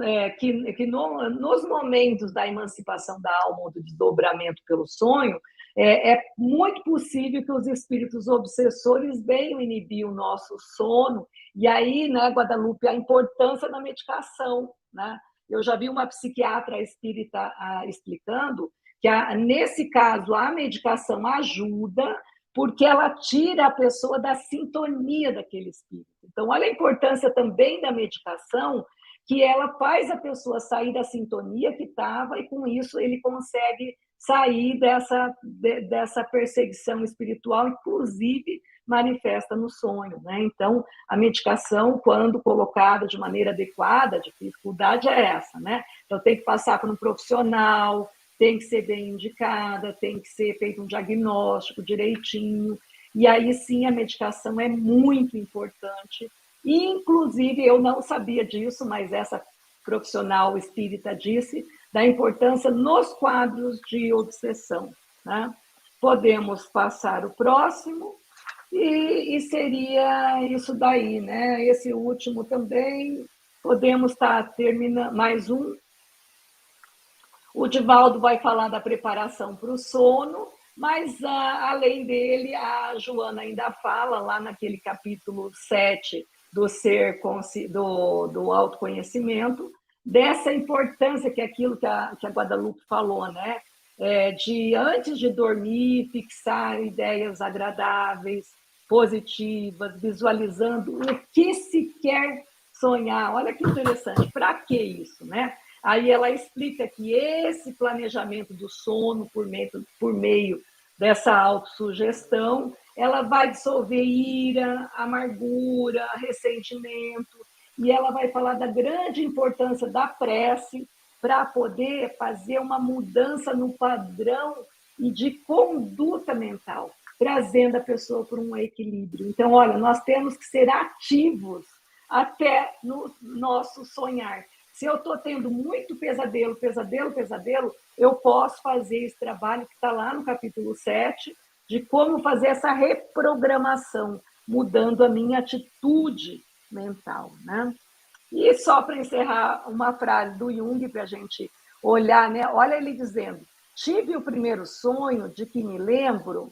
momentos da emancipação da alma ou do desdobramento pelo sonho, é muito possível que os espíritos obsessores venham inibir o nosso sono, e aí, né, Guadalupe, a importância da medicação, né? Eu já vi uma psiquiatra espírita explicando que, nesse caso, a medicação ajuda porque ela tira a pessoa da sintonia daquele espírito. Então, olha a importância também da medicação, que ela faz a pessoa sair da sintonia que estava e, com isso, ele consegue sair dessa perseguição espiritual, inclusive manifesta no sonho, né? Então, a medicação, quando colocada de maneira adequada, a dificuldade é essa, né? Então, tem que passar por um profissional, tem que ser bem indicada, tem que ser feito um diagnóstico direitinho, e aí sim a medicação é muito importante. E, inclusive, eu não sabia disso, mas essa profissional espírita disse da importância nos quadros de obsessão, né? Podemos passar o próximo, e seria isso daí, né? Esse último também, podemos estar terminando, mais um. O Divaldo vai falar da preparação para o sono, mas, além dele, a Joana ainda fala, lá naquele capítulo 7 do ser, do autoconhecimento, dessa importância que é aquilo que a Guadalupe falou, né? De, antes de dormir, fixar ideias agradáveis, positivas, visualizando o que se quer sonhar. Olha que interessante, para que isso, né? Aí ela explica que esse planejamento do sono por meio dessa autossugestão, ela vai dissolver ira, amargura, ressentimento, e ela vai falar da grande importância da prece para poder fazer uma mudança no padrão e de conduta mental, trazendo a pessoa para um equilíbrio. Então, olha, nós temos que ser ativos até no nosso sonhar. Se eu estou tendo muito pesadelo, eu posso fazer esse trabalho que está lá no capítulo 7, de como fazer essa reprogramação, mudando a minha atitude mental, né? E só para encerrar, uma frase do Jung para a gente olhar, né? Olha ele dizendo: tive o primeiro sonho de que me lembro,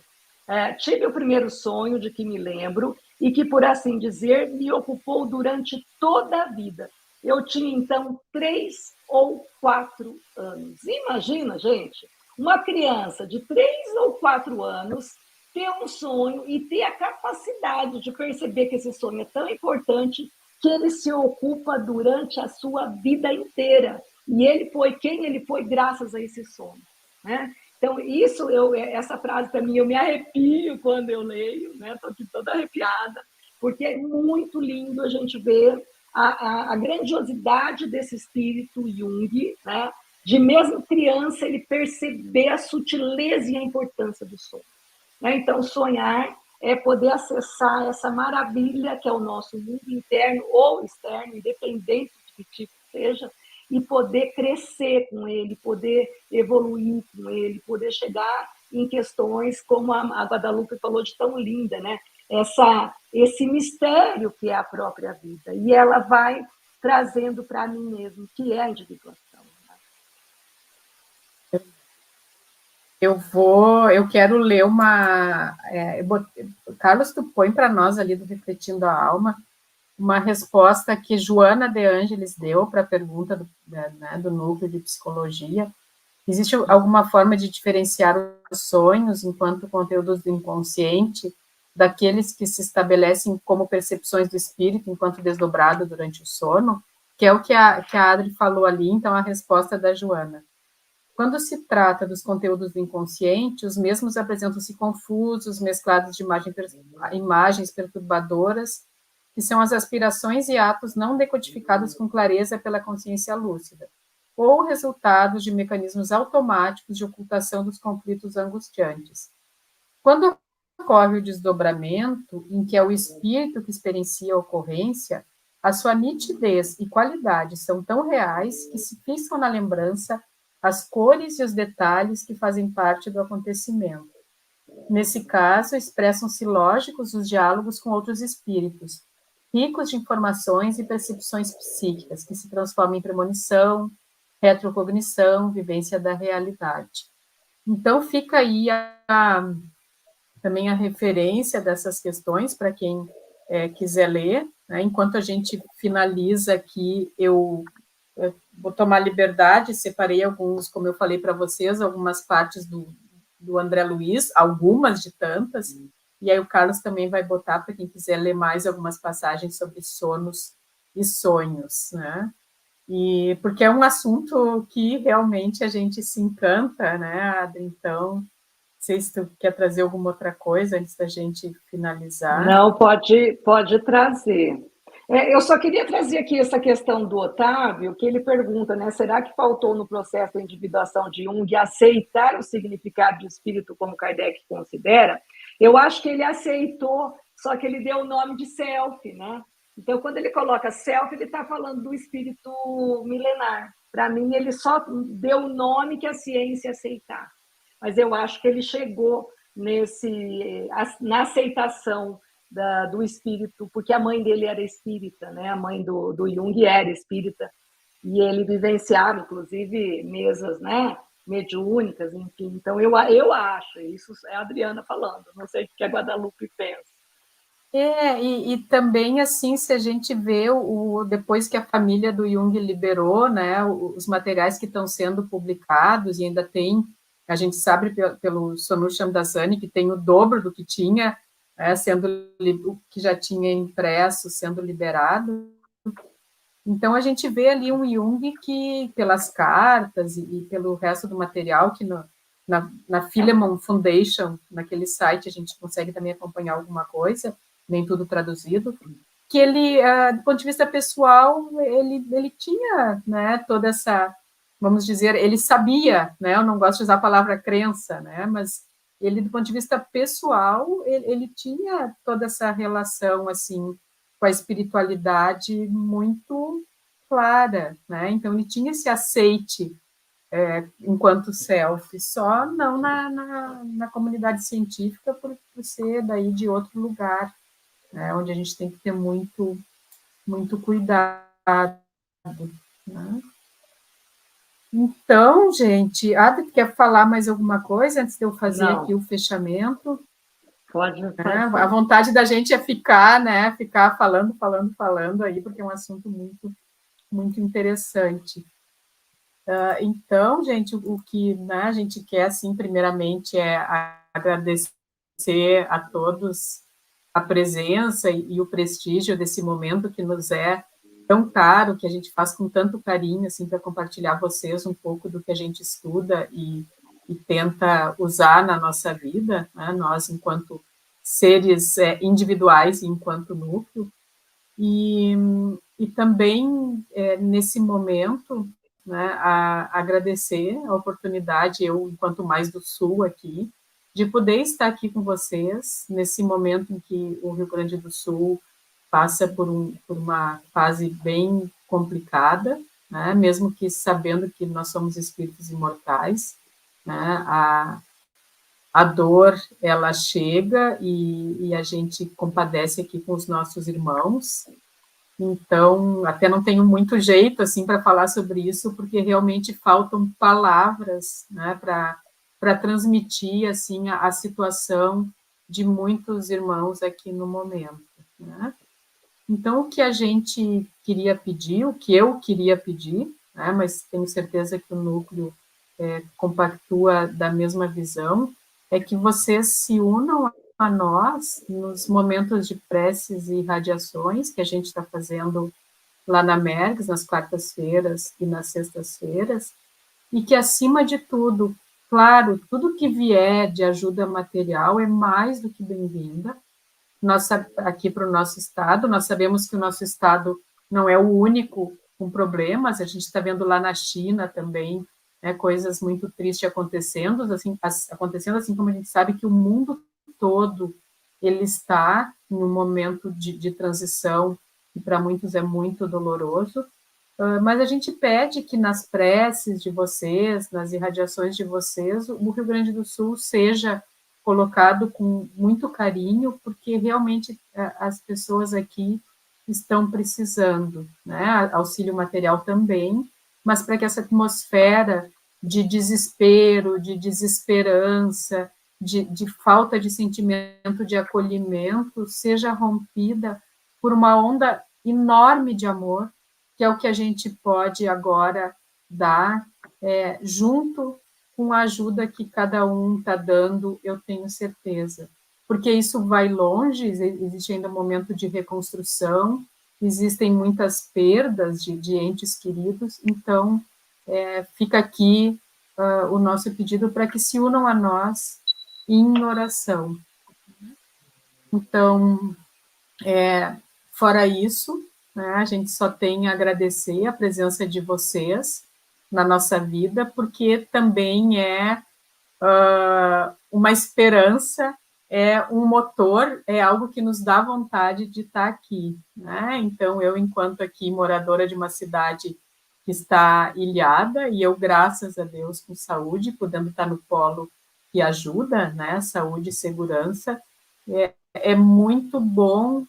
e que, por assim dizer, me ocupou durante toda a vida. Eu tinha, então, 3 ou 4 anos. Imagina, gente, uma criança de 3 ou 4 anos ter um sonho e ter a capacidade de perceber que esse sonho é tão importante que ele se ocupa durante a sua vida inteira. E ele foi quem ele foi graças a esse sonho, né? Então, essa frase, para mim, eu me arrepio quando eu leio, né? Estou aqui toda arrepiada, porque é muito lindo a gente ver a grandiosidade desse espírito Jung, né? De mesmo criança ele perceber a sutileza e a importância do sonho, né? Então, sonhar é poder acessar essa maravilha que é o nosso mundo interno ou externo, independente de que tipo seja, e poder crescer com ele, poder evoluir com ele, poder chegar em questões como a Guadalupe falou de tão linda, né? Esse mistério que é a própria vida. E ela vai trazendo para mim mesmo, que é a individuação. Eu quero ler uma... Carlos, tu põe para nós ali do Refletindo a Alma, uma resposta que Joana de Ângeles deu para a pergunta do núcleo de psicologia. Existe alguma forma de diferenciar os sonhos enquanto conteúdos do inconsciente daqueles que se estabelecem como percepções do espírito enquanto desdobrado durante o sono? Que é o que a Adri falou ali, então a resposta da Joana. Quando se trata dos conteúdos do inconsciente, os mesmos apresentam-se confusos, mesclados de imagens perturbadoras, que são as aspirações e atos não decodificados com clareza pela consciência lúcida, ou resultados de mecanismos automáticos de ocultação dos conflitos angustiantes. Quando ocorre o desdobramento, em que é o espírito que experiencia a ocorrência, a sua nitidez e qualidade são tão reais que se fixam na lembrança as cores e os detalhes que fazem parte do acontecimento. Nesse caso, expressam-se lógicos os diálogos com outros espíritos, ricos de informações e percepções psíquicas, que se transformam em premonição, retrocognição, vivência da realidade. Então, fica aí também a referência dessas questões para quem quiser ler, né? Enquanto a gente finaliza aqui, eu vou tomar liberdade, separei alguns, como eu falei para vocês, algumas partes do André Luiz, algumas de tantas, e aí o Carlos também vai botar para quem quiser ler mais algumas passagens sobre sonos e sonhos, né? E porque é um assunto que realmente a gente se encanta, né, Adri? Então, não sei se tu quer trazer alguma outra coisa antes da gente finalizar. Não, pode trazer. Eu só queria trazer aqui essa questão do Otávio, que ele pergunta, né? Será que faltou no processo da individuação de Jung aceitar o significado de espírito como Kardec considera? Eu acho que ele aceitou, só que ele deu o nome de self, né? Então, quando ele coloca self, ele está falando do espírito milenar. Para mim, ele só deu o nome que a ciência aceitar. Mas eu acho que ele chegou na aceitação do espírito, porque a mãe dele era espírita, né? A mãe do Jung era espírita, e ele vivenciava, inclusive, mesas, né, mediúnicas, enfim. Então, eu acho, isso é a Adriana falando, não sei o que a Guadalupe pensa. E também, assim, se a gente vê depois que a família do Jung liberou, né, os materiais que estão sendo publicados, e ainda tem, a gente sabe pelo Sonu Shamdasani, que tem o dobro do que tinha, o que já tinha impresso, sendo liberado. Então, a gente vê ali um Jung que, pelas cartas e pelo resto do material, que na Philemon Foundation, naquele site, a gente consegue também acompanhar alguma coisa, nem tudo traduzido, que ele, do ponto de vista pessoal, ele tinha, né, toda essa, vamos dizer, ele sabia, né, eu não gosto de usar a palavra crença, né, mas ele, do ponto de vista pessoal, ele tinha toda essa relação, assim, com a espiritualidade muito clara, né, então ele tinha esse aceite enquanto self, só não na comunidade científica, por ser daí de outro lugar, né, onde a gente tem que ter muito cuidado, né? Então, gente, Adri, quer falar mais alguma coisa antes de eu fazer Não. aqui o fechamento? Pode fazer. A vontade da gente é ficar, né? Ficar falando aí, porque é um assunto muito interessante. Então, gente, o que, né, a gente quer, assim, primeiramente, é agradecer a todos a presença e o prestígio desse momento que nos é tão caro, que a gente faz com tanto carinho, assim, para compartilhar vocês um pouco do que a gente estuda e tenta usar na nossa vida, né, nós enquanto seres individuais e enquanto núcleo. E também, nesse momento, né, agradecer a oportunidade, eu, enquanto mais do Sul aqui, de poder estar aqui com vocês, nesse momento em que o Rio Grande do Sul passa por uma fase bem complicada, né, mesmo que sabendo que nós somos espíritos imortais, né, a dor, ela chega e a gente compadece aqui com os nossos irmãos. Então, até não tenho muito jeito assim para falar sobre isso, porque realmente faltam palavras, né, para transmitir assim a situação de muitos irmãos aqui no momento, né? Então, o que a gente queria pedir, o que eu queria pedir, né, mas tenho certeza que o núcleo compactua da mesma visão, é que vocês se unam a nós nos momentos de preces e radiações que a gente está fazendo lá na Mergs, nas quartas-feiras e nas sextas-feiras, e que, acima de tudo, claro, tudo que vier de ajuda material é mais do que bem-vinda. Nós, aqui para o nosso estado, nós sabemos que o nosso estado não é o único com problemas, a gente está vendo lá na China também, né, coisas muito tristes acontecendo assim como a gente sabe que o mundo todo ele está em um momento de transição, que para muitos é muito doloroso, mas a gente pede que nas preces de vocês, nas irradiações de vocês, o Rio Grande do Sul seja colocado com muito carinho, porque realmente as pessoas aqui estão precisando, né? Auxílio material também, mas para que essa atmosfera de desespero, de desesperança, de falta de sentimento de acolhimento seja rompida por uma onda enorme de amor, que é o que a gente pode agora dar, junto com a ajuda que cada um está dando, eu tenho certeza. Porque isso vai longe, existe ainda um momento de reconstrução, existem muitas perdas de entes queridos, então fica aqui o nosso pedido para que se unam a nós em oração. Então, fora isso, né, a gente só tem a agradecer a presença de vocês na nossa vida, porque também é uma esperança, é um motor, é algo que nos dá vontade de estar aqui, né? Então, eu, enquanto aqui moradora de uma cidade que está ilhada, e eu, graças a Deus, com saúde, podendo estar no polo que ajuda, né? Saúde e segurança, é muito bom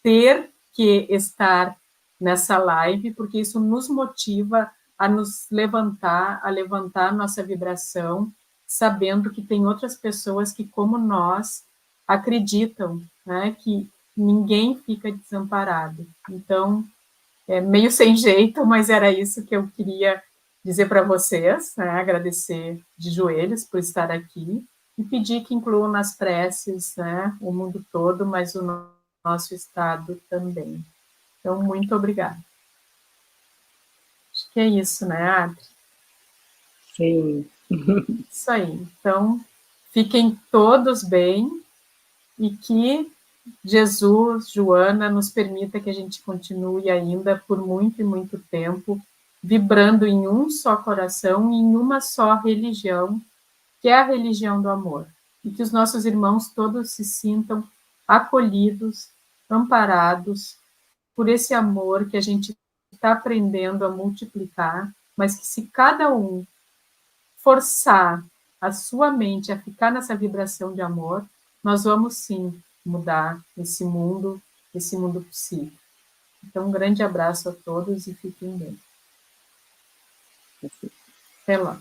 ter que estar nessa live, porque isso nos motiva a nos levantar, a levantar a nossa vibração, sabendo que tem outras pessoas que, como nós, acreditam, né, que ninguém fica desamparado. Então, é meio sem jeito, mas era isso que eu queria dizer para vocês, né, agradecer de joelhos por estar aqui e pedir que incluam nas preces, né, o mundo todo, mas o nosso estado também. Então, muito obrigada. Que é isso, né, Adri? Sim. Isso aí. Então, fiquem todos bem e que Jesus, Joana, nos permita que a gente continue ainda por muito e muito tempo vibrando em um só coração e em uma só religião, que é a religião do amor. E que os nossos irmãos todos se sintam acolhidos, amparados por esse amor que a gente está aprendendo a multiplicar, mas que se cada um forçar a sua mente a ficar nessa vibração de amor, nós vamos sim mudar esse mundo psíquico. Então, um grande abraço a todos e fiquem bem. Até lá.